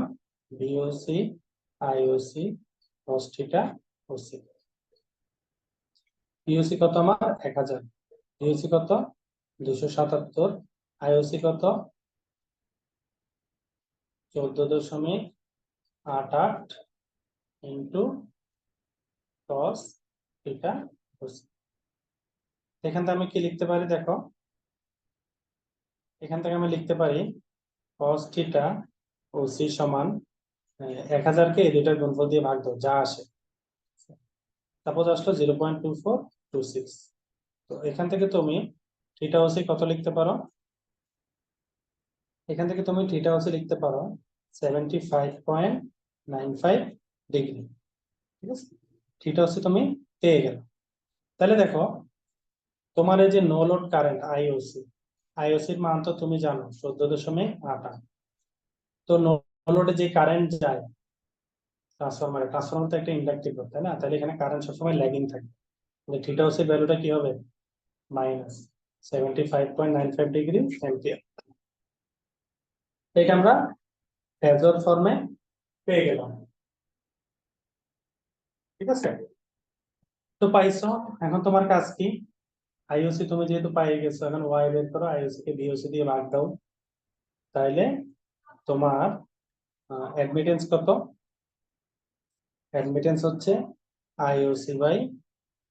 VOC IOC cos theta OC. POC কত আমার 1000, ভিওসি কত 277, আইওসি কত 14.88 ইন্টু cos থিটা ওসি। এখান থেকে আমি কি লিখতে পারি দেখো, এখান থেকে আমি লিখতে পারি cos থিটা ওসি সমান 1000 কে এই দুইটার গুণফল দিয়ে ভাগ দাও যা আসে, সাপোজ আসলো 0.2426। তো এখান থেকে তুমি থিটা ওসি কত লিখতে পারো, এখান থেকে তুমি থিটা ওসি লিখতে পারো 75.95 ডিগ্রি। ঠিক আছে, থিটা ওসি তুমি পেয়ে গেলে। তাহলে দেখো তোমার এই যে নো লোড কারেন্ট আইওসি, আইওসির মান তো তুমি জানো 14.88। তো নো লোডে যে কারেন্ট যায় ট্রান্সফরমার তো একটা ইন্ডাকটিভ লোড, তাই না? তাহলে এখানে কারেন্ট সবসময় ল্যাগিং থাকে, তাহলে থিটা ওসির ভ্যালুটা কি হবে, -75.95 ডিগ্রি অ্যাম্পিয়ার। এটা আমরা ফেজর ফর্মে পেয়ে গেলাম। ঠিক আছে, তো পাইছো, এখন তোমার কাজ কি, আইওসি তুমি যেহেতু পাই গেছো, এখন ওয়াই বের করো, আইওসি কে ভিওসি দিয়ে ভাগ দাও, তাইলে তোমার অ্যাডমিটেন্স কত? অ্যাডমিটেন্স হচ্ছে আইওসি বাই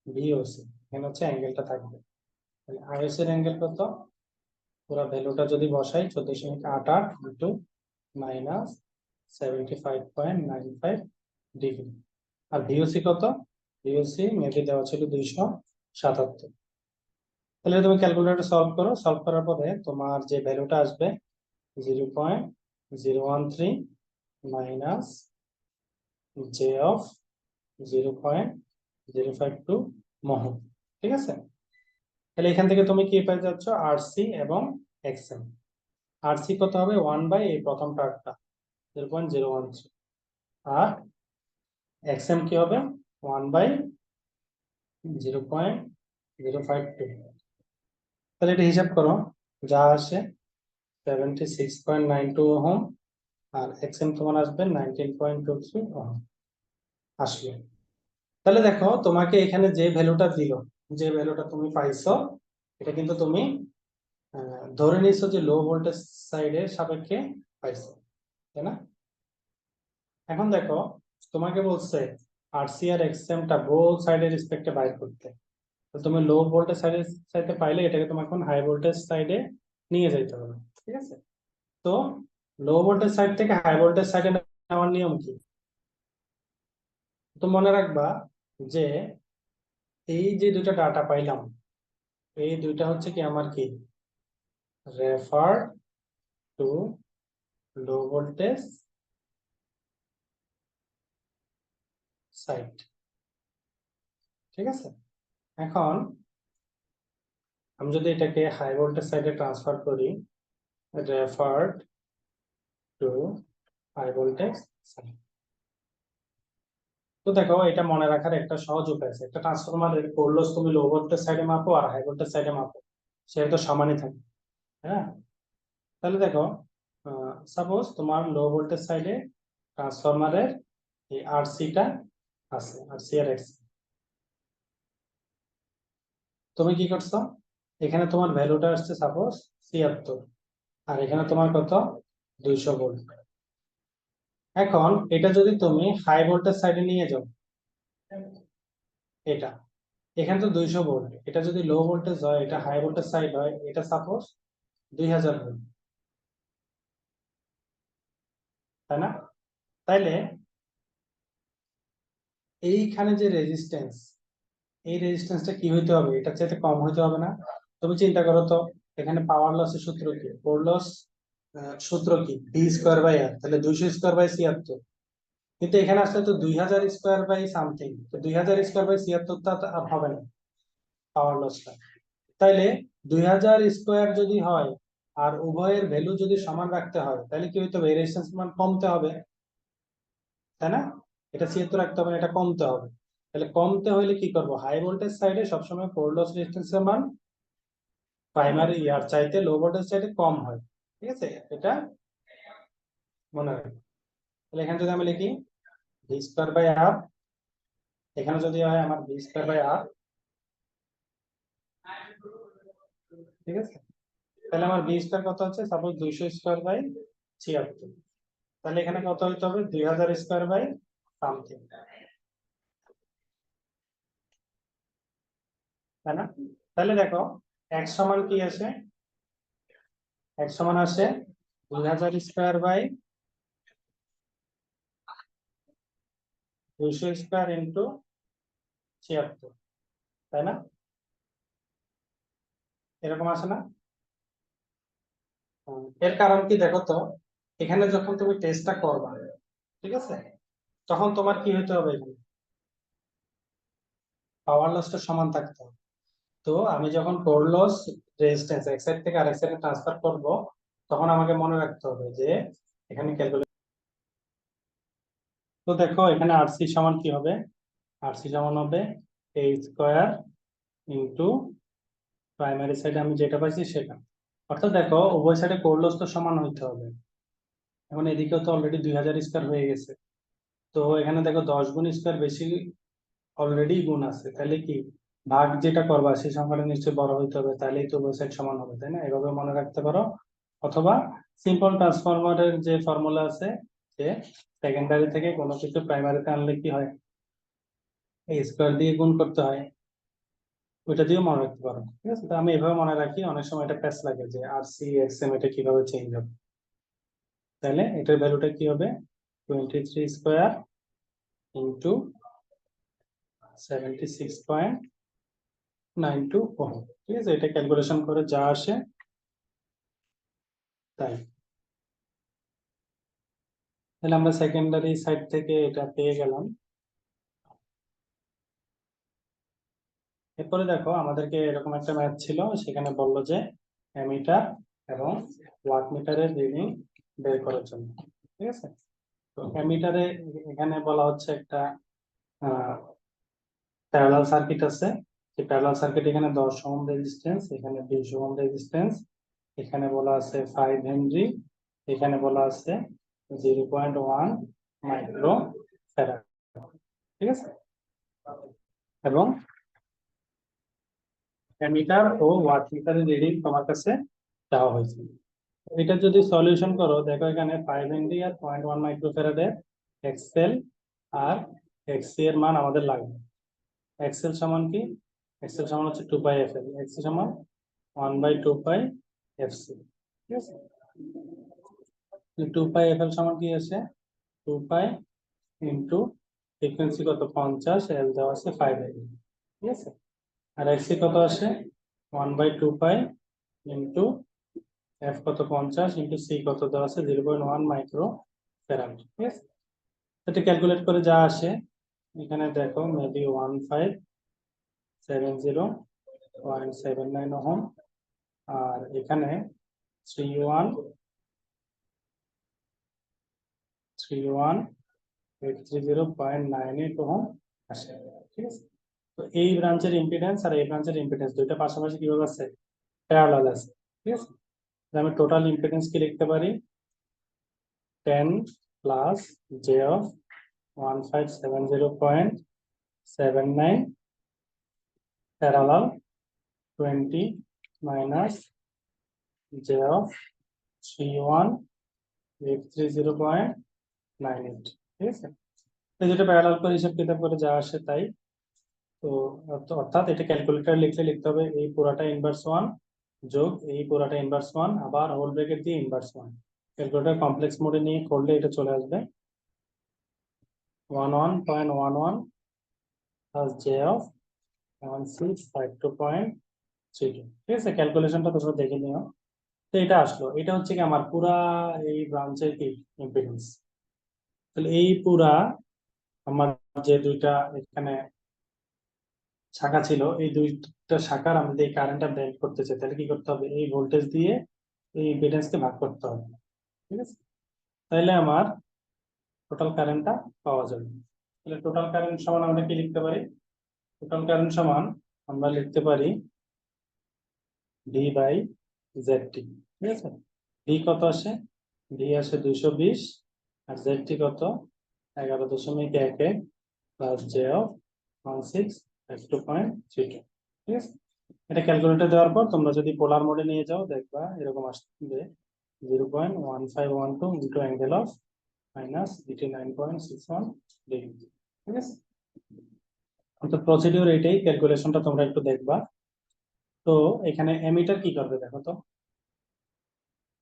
ভিওসি, এখানে হচ্ছে অ্যাঙ্গেলটা থাকবে। আইওসি এর অ্যাঙ্গেল কত? পুরো ভ্যালুটা যদি বসাই 14.88 ইন্টু মাইনাস 75.95 ডিগ্রি। আর ভিওসি কত? ভিওসি মেপে দেওয়া ছিল 277। তাহলে তুমি ক্যালকুলেটর সলভ করো, সলভ করার পরে তোমার যে ভ্যালুটা আসবে 0.013 মাইনাস জে অফ 0.052 মহ। ঠিক আছে, তাহলে এখান থেকে তুমি কি পেয়ে যাচ্ছ? আরসি এবং এক্সএম। আরসি কত হবে? 1 বাই এই প্রথম টার্মটা 0.013, আর এক্সএম কি হবে? 1/0.052। তাহলে এটা হিসাব করো, যা আসে 76.92 ওহম, আর এক্সএম তোমার আসবে 19.23 ওহম আসবে। তাহলে দেখো তোমাকে এখানে যে ভ্যালুটা দিল, যে ভ্যালুটা তুমি পাইছো, এটা কিন্তু তুমি ধরে নিছো যে লো ভোল্টেজ সাইডের সাপেক্ষে পাইছো, তাই না? এখন দেখো তোমাকে বলছে আরসি আর এক্সএমটা বোথ সাইডের রেসপেক্টে বাইর করতে। তো তুমি লো ভোল্টেজ সাইডের সাইডে পাইলে এটাকে তোমাকে এখন হাই ভোল্টেজ সাইডে নিয়ে যেতে হবে। ঠিক আছে, তো লো ভোল্টেজ সাইড থেকে হাই ভোল্টেজ সাইডে নেওয়ার নিয়ম কি? তো মনে রাখবা যে এই যে দুইটা ডাটা পাইলাম, এই দুইটা হচ্ছে কি আমার কি refer to low voltage side. ঠিক আছে, এখন আমি যদি এটাকে হাই ভোল্টেজ সাইডে ট্রান্সফার করি, referred to high voltage side. তো দেখো এটা মনে রাখার একটা সহজ উপায় আছে, একটা ট্রান্সফরমারের কোর লস তুমি লো ভোল্টেজ সাইডে মাপো আর হাই ভোল্টেজ সাইডে মাপো, সেটা তো সমানই থাকে। হ্যাঁ, তাহলে দেখো সাপোজ তোমার লো ভোল্টেজ সাইডে ট্রান্সফরমারের এই আরসিটা আছে, আরসি আর এক্স। তুমি কি করছো? এখানে তোমার ভ্যালুটা আসছে সাপোজ 76, আর এখানে তোমার কত? 200 ভোল্ট। এখন এটা যদি তুমি হাই ভোল্টেজ সাইডে নিয়ে যাও, এটা এখানে তো 200 ভোল্ট, এটা যদি লো ভোল্টেজ হয়, এটা হাই ভোল্টেজ সাইড হয়, এটা সাপোজ 2000 ভোল্ট, তাই না? তাইলে এইখানে যে রেজিস্ট্যান্স, এই রেজিস্ট্যান্সটা কি হইতে হবে? এটা চাইতে কম হইতে হবে না? তুমি চিন্তা করো তো, এখানে পাওয়ার লসের সূত্র কি? কোর লস সূত্র কি? ভি স্কোয়ার বাই আর, তাহলে 200 স্কোয়ার বাই 76। কিন্তু এখানে আসলে তো 2000 স্কোয়ার বাই সামথিং, তো 2000 স্কোয়ার বাই 76 টা তো আর হবে না পাওয়ার লসটা। তাইলে 2000 স্কোয়ার যদি হয় আর উভয়ের ভ্যালু যদি সমান রাখতে হয়, তাহলে কি হইতে হবে? রেজিস্ট্যান্স মান কমতে হবে, তাই না? এটা 76 রাখতে হবে না, এটা কমতে হবে। তাহলে কমতে হলে কি করব? হাই ভোল্টেজ সাইডে সবসময় কোর লস রেজিস্ট্যান্সের মান প্রাইমারি ইয়ার চাইতে লো ভোল্টেজ সাইডে কম হয়। ঠিক আছে, এটা মনে রাখবেন। তাহলে এখানে যদি আমি লিখি ভি স্কোয়ার বাই আর, এখানে যদি হয় আমার ভি স্কোয়ার বাই আর, ঠিক আছে, তাহলে আমার ভি স্কোয়ার কত হচ্ছে? সাপোজ 200 স্কোয়ার বাই 76, তাহলে এখানে কত হইতে হবে? 2000 স্কোয়ার বাই সামথিং, তাই না? তাহলে দেখো এক সমান কি আসে? এক সমান আসে 2000 স্কোয়ার বাই 200 স্কোয়ার ইন্টু 76, তাই না? এরকম আসে না? এর কারণ কি দেখো তো, এখানে যখন তুমি টেস্টটা করবা, ঠিক আছে, তখন তোমার কি হতে হবে? পাওয়ার লসটা সমান থাকতে হবে। তো আমি যখন কোর লস রেজিস্ট্যান্স এক সাইড থেকে আরেক সাইডে ট্রান্সফার করব, তখন আমাকে মনে রাখতে হবে যে এখানে ক্যালকুলেট। তো দেখো এখানে আরসি সমান কি হবে? আরসি সমান হবে এ স্কোয়ার ইন্টু প্রাইমারি সাইডে আমি যেটা পাইছি সেটা। অর্থাৎ দেখো উভয় সাইডে কোর লস তো সমান হইতে হবে। এখন এদিকেও তো অলরেডি 2000 স্কোয়ার হয়ে গেছে, তো এখানে দেখো 10 গুণ স্কোয়ার বেশি অলরেডি গুণ আছে, তাহলে কি ভাগ যেটা করবা সেই সংখ্যাটা নিশ্চয়ই বড় হইতে হবে, তাহলেই তো উভয় সাইড সমান হবে, তাই না? এভাবে মনে রাখতে পারো। অথবা সিম্পল ট্রান্সফরমারের যে ফর্মুলা আছে, যে সেকেন্ডারি থেকে কোনো কিছু প্রাইমারিতে আনলে কি হয়, এই স্কোয়ার দিয়ে গুণ করতে হয়, ওইটা দিয়েও মনে রাখতে পারো। ঠিক আছে, তো আমি এভাবে মনে রাখি, অনেক সময় এটা প্যাচ লাগে যে আর সি এক্স এম এটা কিভাবে চেঞ্জ হবে। তাহলে এটার ভ্যালুটা কি হবে, 23 স্কোয়ার ইন্টু 76.92 ওহম। ঠিক আছে, এটা ক্যালকুলেশন করে যা আসে তাই। তাহলে আমরা সেকেন্ডারি সাইড থেকে এটা পেয়ে গেলাম। এরপরে দেখো, আমাদেরকে এরকম একটা ম্যাথ ছিল, সেখানে বললো যে অ্যামিটার এবং ওয়াট মিটারের রিডিং বের করার জন্য। ঠিক আছে, তো অ্যামিটারে এখানে বলা হচ্ছে একটা প্যারালাল সার্কিট আছে। যে প্যারালাল সার্কিট, এখানে 10 ওহম রেজিস্ট্যান্স, এখানে 20 ওহম রেজিস্ট্যান্স, এখানে বলা আছে 5 হেনরি, এখানে বলা আছে 0.1 মাইক্রো ফ্যারাড। ঠিক আছে, এবং অ্যামিটার ও ওয়াট মিটারের রিডিং তোমার কাছে চাওয়া হয়েছে। এটা যদি সলিউশন করো, দেখো এখানে 5 হেনরি আর 0.1 মাইক্রো ফ্যারাডের এক্সেল আর এক্সসি এর মান আমাদের লাগবে। এক্সেল সমান কি, এক্সেল সমান হচ্ছে 2 পাই এফ এল, এক্সসি সমান 1/2 পাই এফ সি। ঠিক আছে, 2 পাই এফ এল সমান কি আছে, 2 পাই ইন্টু ফ্রিকোয়েন্সি কত 50, এল দেওয়া আছে 5 এল। ঠিক আছে, আর এক্সসি কত আসে 1/2 পাই ইন্টু এফ কত 50 ইন্টু সি কত দেওয়া আছে 0.1 মাইক্রো ফ্যারাড। ঠিক আছে, এটা ক্যালকুলেট করে যা আসে, এখানে দেখো মেবি 1570.79 ওহম, আর এখানে 3130.98 ওহম আসে। ঠিক আছে, তো এই ব্রাঞ্চের ইম্পিডেন্স আর এই ব্রাঞ্চের ইম্পিডেন্স দুইটা পাশাপাশি কিভাবে আছে, প্যারালাল আছে। ঠিক আছে, আমি টোটাল ইম্পিডেন্স কি লিখতে পারি, 10 plus J of 1570.79 parallel 20 minus J of 3180.98। ঠিক আছে, তো যেটা প্যারালাল করে হিসাব কিতাব করে যা আসে তাই। তো অর্থাৎ এটা ক্যালকুলেটর লিখলে লিখতে হবে এই পুরাটা ইনভার্স ওয়ান যোগ এই পুরাটা ইনভার্স ওয়ান, আবার হোল ব্র্যাকেট দিয়ে ইনভার্স ওয়ান। ক্যালকুলেটর কমপ্লেক্স মোডে নিয়ে করলে এটা চলে আসবে 11.11 প্লাস জে অফ 1652.32। ঠিক আছে, ক্যালকুলেশনটা তোমরা দেখে নিও। তো এটা আসলো, এটা হচ্ছে কি আমার পুরা এই ব্রাঞ্চের কি ইম্পিডেন্স। তাহলে এই পুরা আমার যে দুইটা এখানে শাখা ছিল, এই দুইটা শাখার আমি যদি এই কারেন্টটা বের করতে চাই, তাহলে কি করতে হবে, এই ভোল্টেজ দিয়ে এই ইম্পিডেন্সকে ভাগ করতে হবে। ঠিক আছে, তাহলে আমার টোটাল কারেন্টটা পাওয়া যাবে। তাহলে টোটাল কারেন্ট সমান আমরা কি লিখতে পারি, টোটাল কারেন্ট সমান আমরা লিখতে পারি ভি বাই জেড টি। ঠিক আছে, ভি কত আসে, ভি আসে 220, আর জেড টি কত 11.11 প্লাস জে অফ 1652.32। ঠিক আছে, এটা ক্যালকুলেটর দেওয়ার পর তোমরা যদি পোলার মোডে নিয়ে যাও, দেখবা এরকম আসবে 0.1512 into angle of minus 89.61 degree. ঠিক আছে, তো প্রসিডিওর এটাই, ক্যালকুলেশনটা তোমরা একটু দেখবা। তো এখানে এমিটার কি করবে দেখো তো।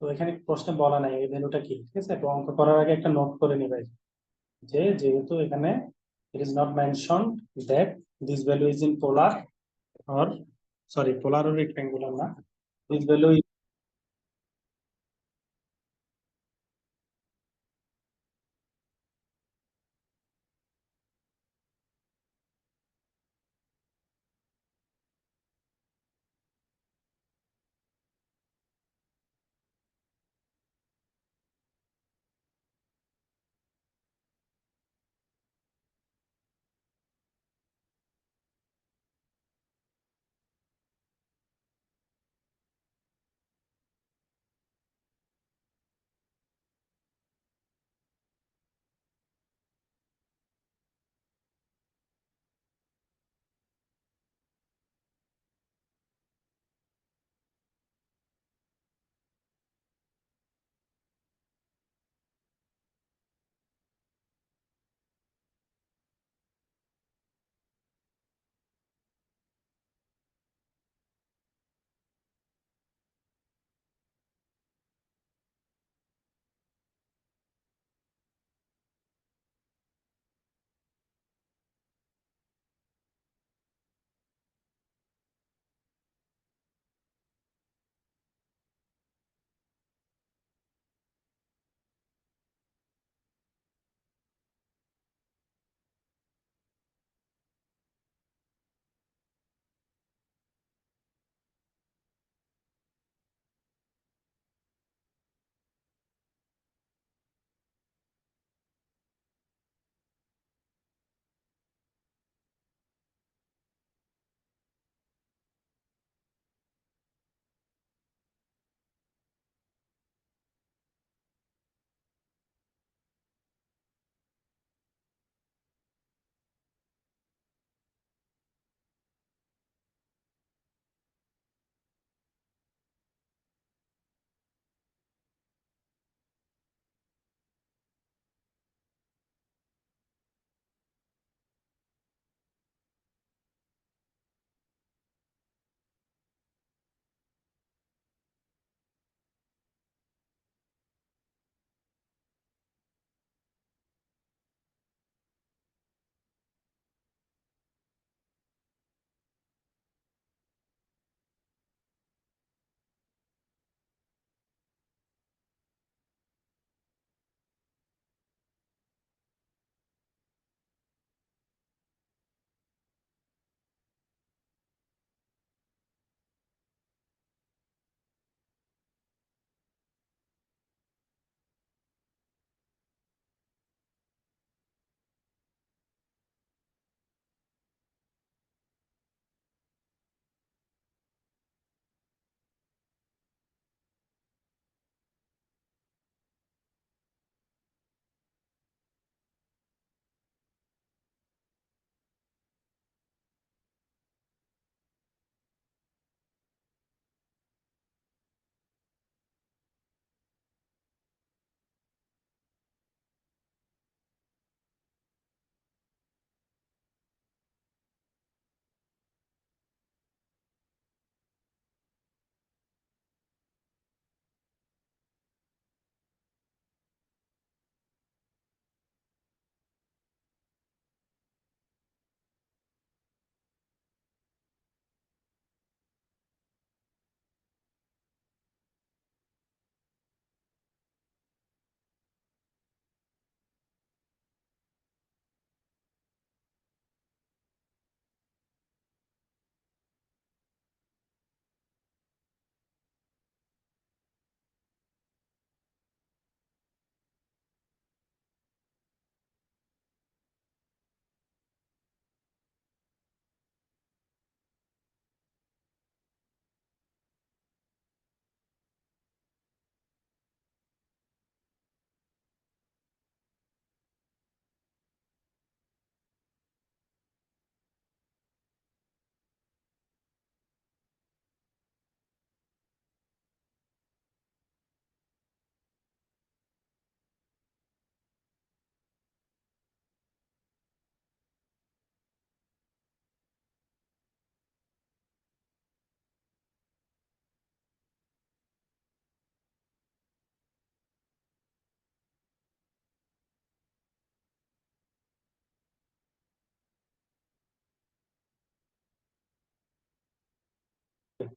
তো এখানে প্রশ্নে বলা নাই এই ভ্যালুটা কি। ঠিক আছে, তো অঙ্ক করার আগে একটা নোট করে নিবে, যে যেহেতু এখানে it is not mentioned that this value is in polar or sorry polar or rectangular না, this value is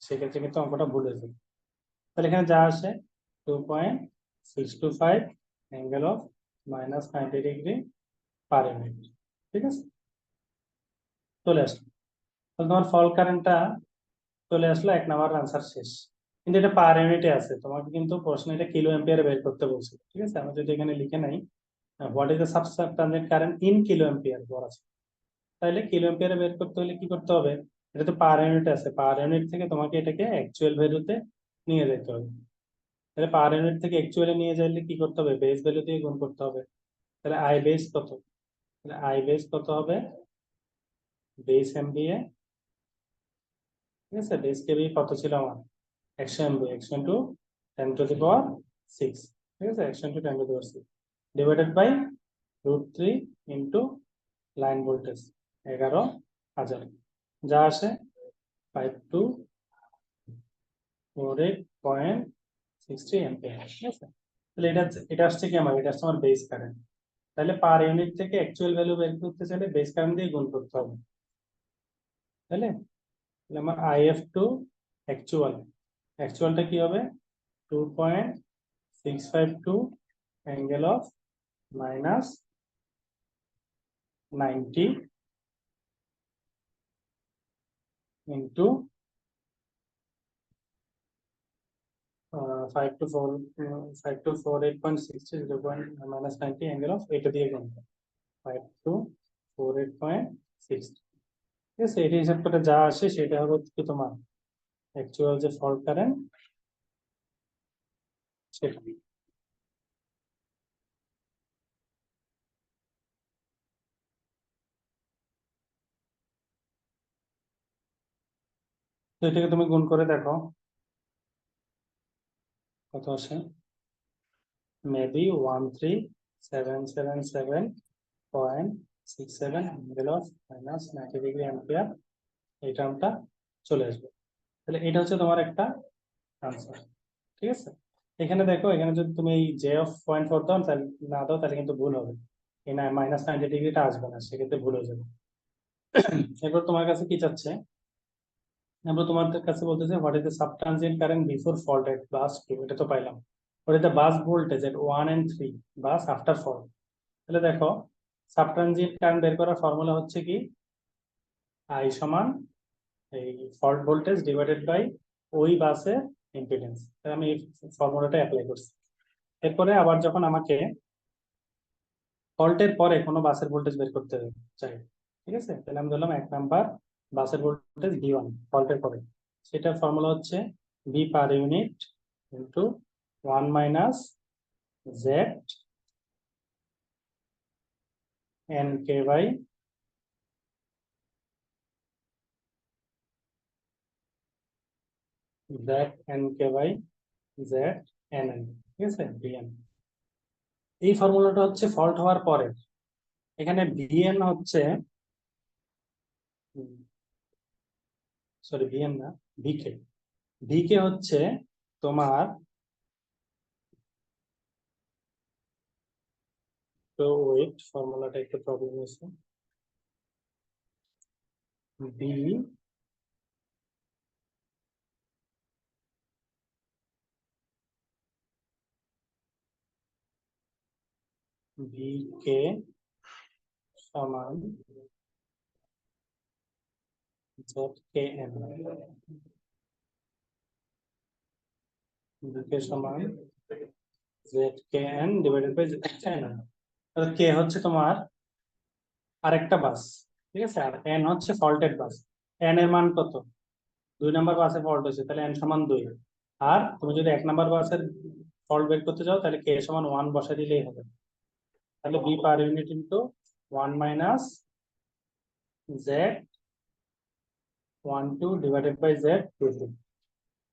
সেক্ষেত্রে কিন্তু অঙ্কটা ভুল হয়ে যাবে। তাহলে এখানে যা আসে 2.625 angle of -90 degree per unit. ঠিক আছে, চলে আসলো। তাহলে তোমার ফল কারেন্টটা চলে আসলো, 1 নাম্বার আনসার শেষ। কিন্তু এটা পার ইউনিটে আছে, তোমাকে কিন্তু প্রশ্ন এটা কিলো অ্যাম্পিয়ারে বের করতে বলছে। ঠিক আছে, আমি যদি এখানে লিখে নাই what is the substandard current in kilo ampere বলা আছে, তাহলে কিলো অ্যাম্পিয়ারে বের করতে হলে কি করতে হবে, এটা তো পার ইউনিট আছে, পার ইউনিট থেকে তোমাকে এটাকে অ্যাকচুয়াল ভ্যালুতে নিয়ে যেতে হবে। তাহলে পার ইউনিট থেকে অ্যাকচুয়ালি নিয়ে যাইলে কি করতে হবে, বেস ভ্যালু দিয়ে গুণ করতে হবে। তাহলে আই বেস কত, তাহলে আই বেস কত হবে, বেস এমবিএ। ঠিক আছে, বেস কেবি কত ছিল আমার, 100 MB, 100 × 10⁶। ঠিক আছে, 100 × 10⁶ divided by √3 into line voltage 11,000, যা আসে 5248.60 অ্যাম্পিয়ার। ঠিক আছে, তাহলে এটা আসছে কি আমার, এটা আসছে আমার বেস কারেন্ট। তাহলে পার ইউনিট থেকে অ্যাকচুয়াল ভ্যালু বের করতে চাইলে বেস কারেন্ট দিয়ে গুণ করতে হবে। তাহলে আমার আইএফ টু অ্যাকচুয়ালটা কি হবে, 2.652 angle of -90 into 5248.60 -90 angle of, এটা দিয়ে গুণ 5248.60। ঠিক আছে, এটা হিসাব করে যা আসে সেটা হবে কি তোমার অ্যাকচুয়াল যে ফল্ট কারেন্ট সেটা। তো এটাকে তুমি গুণ করে দেখো কত আসে, maybe 13777.67 angle of -90 degree ampere, এই টার্মটা চলে আসবে। তাহলে এটা হচ্ছে তোমার একটা আনসার। ঠিক আছে, এখানে দেখো, এখানে যদি তুমি এই জে অফ 0.4 দাও তাহলে না দাও তাহলে কিন্তু ভুল হবে, এই -90 ডিগ্রিটা আসবে না, সেক্ষেত্রে ভুল হয়ে যাবে। এরপর তোমার কাছে কি চাচ্ছে, এরপর তোমাদের কাছে বলতেছে what is the subtransient current before fault at bus 2, এটা তো পাইলাম। What is the bus voltage at 1 and 3 bus after fault. তাহলে দেখো, সাবট্রানজিয়েন্ট কারেন্ট বের করার ফর্মুলা হচ্ছে কি, আই সমান এই ফল্ট ভোল্টেজ ডিভাইডেড বাই ওই বাসের ইম্পিডেন্স। আমি এই ফর্মুলাটা অ্যাপ্লাই করছি। এরপরে আবার যখন আমাকে ফল্টের পরে কোনো বাসের ভোল্টেজ বের করতে চাই, ঠিক আছে, তাহলে আমি ধরলাম 1 নাম্বার বাসের ভোল্টেজ V1 ফল্টের পরে, সেটার ফর্মুলা হচ্ছে V per unit into 1 minus Z N K by Z N K by Z N N. ঠিক আছে, ভিএন। এই ফর্মুলাটা হচ্ছে ফল্ট হওয়ার পরে। এখানে ভিএন হচ্ছে, সরি ভিএন না, ভিকে। ভিকে হচ্ছে তোমার, তো ওয়েট ফর্মুলাটা একটু প্রবলেম হয়েছে, বি ভিকে সমান জেড কে এন, ভিকে সমান Z K N divided by Z N. K হচ্ছে তোমার আরেকটা বাস, ঠিক আছে, আর এন হচ্ছে ফল্টেড বাস। এন এর মান কত, 2 নাম্বার বাসে ফল্ট হয়েছে, তাহলে এন সমান 2। আর তুমি যদি 1 নাম্বার বাসের ফল্ট বের করতে চাও তাহলে কে সমান 1 বসা দিলেই হবে। তাহলে B per unit into 1 minus Z 12 divided by Z 22,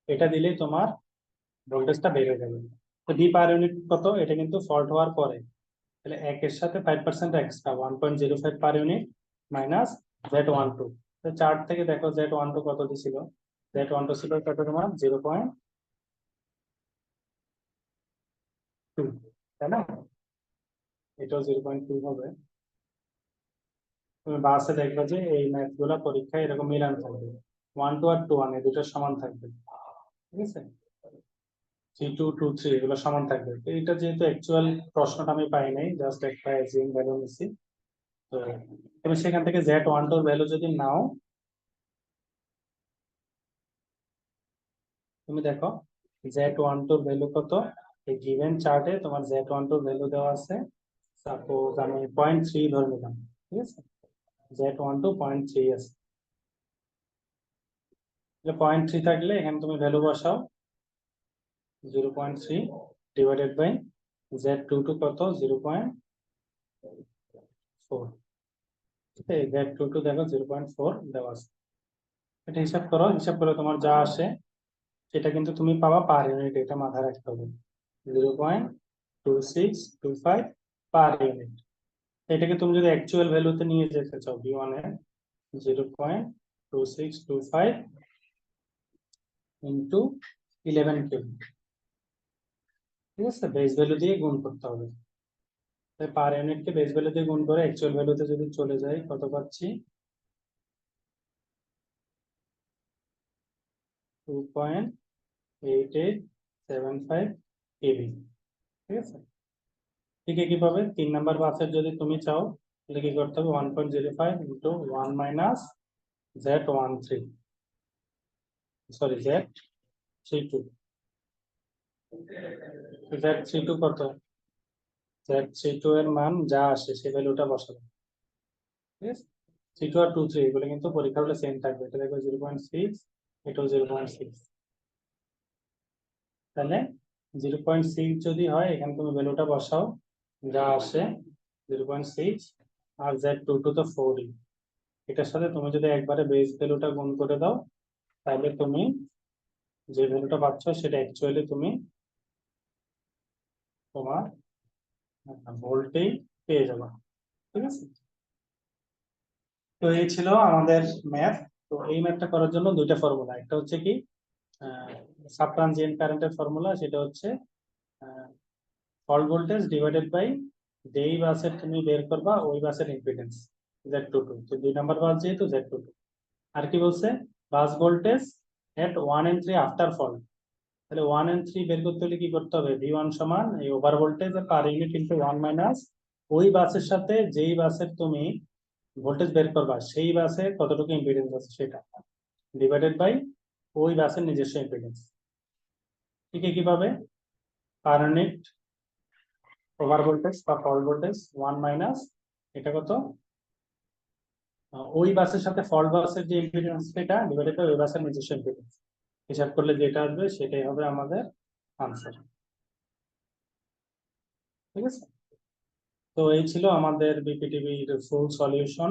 এটা দিলেই তোমার ভোল্টেজটা বেড়ে যাবে। তো বি পার ইউনিট কত, এটা কিন্তু ফল্ট হওয়ার পরে, তাহলে 1 এর সাথে 5% extra 1.05 per unit minus Z12। তো চার্ট থেকে দেখো Z12 কত ছিল, Z12 ছিল কত তোমার 0.2, তাই না, এটাও 0.2 হবে। তুমি বাসে দেখবে যে এই ম্যাথ গুলা পরীক্ষায় এরকম মিলান থাকবে, 1 2 আর 2 1 এই দুটো সমান থাকবে, ঠিক আছে। 3 2 2 3 এগুলো সমান থাকবে। তো এটা যেহেতু অ্যাকচুয়াল প্রশ্নটা আমি পাই নাই, জাস্ট একটা অ্যাজিউম ভ্যালু নিছি। তো তুমি সেখান থেকে Z12 এর ভ্যালু যদি নাও, তুমি দেখো Z12 এর ভ্যালু কত, এই গিভেন চার্টে তোমার Z12 এর ভ্যালু দেওয়া আছে, সাপোজ আমি 0.3 ধরে নিলাম, ঠিক আছে। Z12 0.3 আছে, 0.3 থাকলে এখানে তুমি ভ্যালু বসাও, 0.3 ডিভাইডেড বাই Z22 কত, 0.4, Z22 দেখো 0.4 দেওয়া আছে। এটা হিসাব করো, হিসাব করে তোমার যা আসে সেটা কিন্তু তুমি পাবা পার ইউনিট, এটা মাথায় রাখতে হবে, 0.2625 পার ইউনিট। এটাকে তুমি যদি অ্যাকচুয়াল ভ্যালুতে নিয়ে যেতে চাও V1 এর, 0.2625 ইন্টু 11 কেভি, ঠিক আছে, বেস ভ্যালু দিয়ে গুণ করতে হবে। পার ইউনিটকে বেস ভ্যালু দিয়ে গুণ করে অ্যাকচুয়াল ভ্যালুতে যদি চলে যায় কত পাচ্ছি, 2.8875 কেভি, ঠিক আছে। ঠিক কিভাবে 3 নাম্বার বাসের যদি তুমি চাও তাহলে কি করতে হবে, 1.05 into 1 minus Z13, sorry Z32, Z32 কত, Z32 এর মান যা আসে সেই ভ্যালুটা বসাবে, ঠিক আছে। 32 আর 23 এগুলো কিন্তু পরীক্ষা হলে সেম থাকবে, এটা দেখো 0.6, এটাও 0.6, তাহলে 0.6 যদি হয় এখানে তুমি ভ্যালুটা বসাও, যা আসে 0.6, আর Z22 তো 4, এটার সাথে তুমি যদি একবারে বেস ভ্যালুটা গুণ করে দাও তাহলে তুমি যে ভ্যালুটা পাচ্ছ সেটা অ্যাকচুয়ালি তুমি তোমার ভোল্টেই পেয়ে যাবে, ঠিক আছে। তো এই ছিল আমাদের ম্যাথ। তো এই ম্যাথটা করার জন্য দুইটা ফর্মুলা, একটা হচ্ছে কি সাবট্রানজিয়েন্ট কারেন্টের ফর্মুলা, সেটা হচ্ছে ফল্ট ভোল্টেজ ডিভাইডেড বাই যেই বাসের তুমি বের করবা ওই বাসের ইম্পিডেন্স, Z22, তো 2 নাম্বার বাস যেহেতু Z22। আর কি বলছে, bus voltage at 1 and 3 after fault, তাহলে 1 and 3 বের করতে হলে কি করতে হবে, V1 সমান এই over voltage per unit into 1 minus ওই বাসের সাথে যেই বাসের তুমি ভোল্টেজ বের করবা সেই বাসে কতটুকু ইম্পিডেন্স আছে সেটা, ডিভাইডেড বাই ওই বাসের নিজস্ব ইম্পিডেন্স। ঠিক কিভাবে, পার ইউনিট ওভার ভোল্টেজ বা ফল্ট ভোল্টেজ 1 মাইনাস এটা কত, ওই বাসের সাথে ফল্ট বাসের যে ইম্পিডেন্স সেটা ডিভাইডেড বাই ওই বাসের নিজস্ব ইম্পিডেন্স, হিসাব করলে যেটা আসবে সেটাই হবে আমাদের আনসার, ঠিক আছে। তো এই ছিল আমাদের বিপিটিভির ফুল সলিউশন।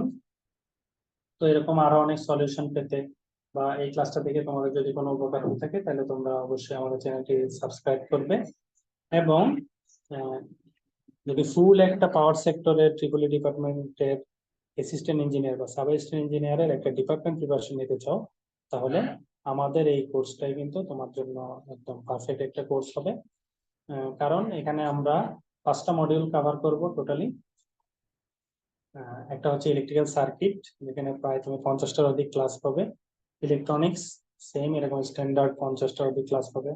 তো এরকম আরো অনেক সলিউশন পেতে বা এই ক্লাসটা থেকে তোমাদের যদি কোনো উপকার হয়ে থাকে তাহলে তোমরা অবশ্যই আমাদের চ্যানেলটি সাবস্ক্রাইব করবে, এবং যদি ফুল একটা পাওয়ার সেক্টরের ট্রিপল ডিপার্টমেন্টের অ্যাসিস্ট্যান্ট ইঞ্জিনিয়ার বা সাব অ্যাসিস্ট্যান্ট ইঞ্জিনিয়ারের একটা ডিপার্টমেন্ট প্রিপারেশন নিতে চাও তাহলে আমাদের এই কোর্সটাই কিন্তু তোমার জন্য একদম পারফেক্ট একটা কোর্স হবে। কারণ এখানে আমরা 5টা মডিউল কভার করব টোটালি। একটা হচ্ছে ইলেকট্রিক্যাল সার্কিট, যেখানে প্রায় তুমি 50টার অধিক ক্লাস পাবে। ইলেকট্রনিক্স সেম এরকম স্ট্যান্ডার্ড 50টার অধিক ক্লাস পাবে।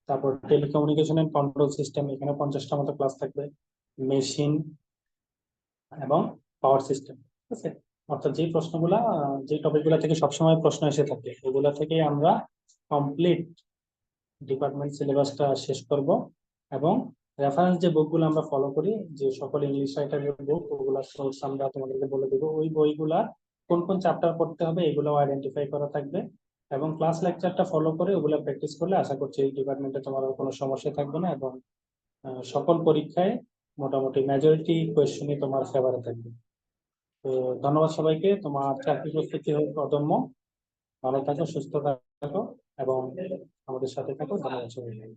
তারপর টেলিকমিউনিকেশন এন্ড কন্ট্রোল সিস্টেম, এখানে 50টা মতো ক্লাস থাকবে। মেশিন এবং পাওয়ার সিস্টেম, ঠিক আছে। অর্থাৎ যে প্রশ্নগুলা যে টপিকগুলো থেকে সবসময় প্রশ্ন এসে থাকে ওগুলা থেকে আমরা কমপ্লিট ডিপার্টমেন্ট সিলেবাসটা শেষ করব, এবং রেফারেন্স যে বুকগুলো আমরা ফলো করি, যে সকল ইংলিশ রাইটারের বুক, ওগুলা সোর্স আমরা তোমাদেরকে বলে দেবো, ওই বইগুলা কোন কোন চ্যাপ্টার পড়তে হবে এগুলো আইডেন্টিফাই করা থাকবে, এবং ক্লাস লেকচারটা ফলো করে ওগুলা প্র্যাকটিস করলে আশা করছি এই ডিপার্টমেন্টে তোমার আর কোনো সমস্যা থাকবে না, এবং সকল পরীক্ষায় মোটামুটি মেজরিটি কোয়েশ্চেনই তোমার ফেভারে থাকবে। তো ধন্যবাদ সবাইকে, তোমার চাকরি প্রস্তুতি হোক অদম্য, ভালো থাকো, সুস্থ থাকো, এবং আমাদের সাথে থাকো। ধন্যবাদ সবাইকে।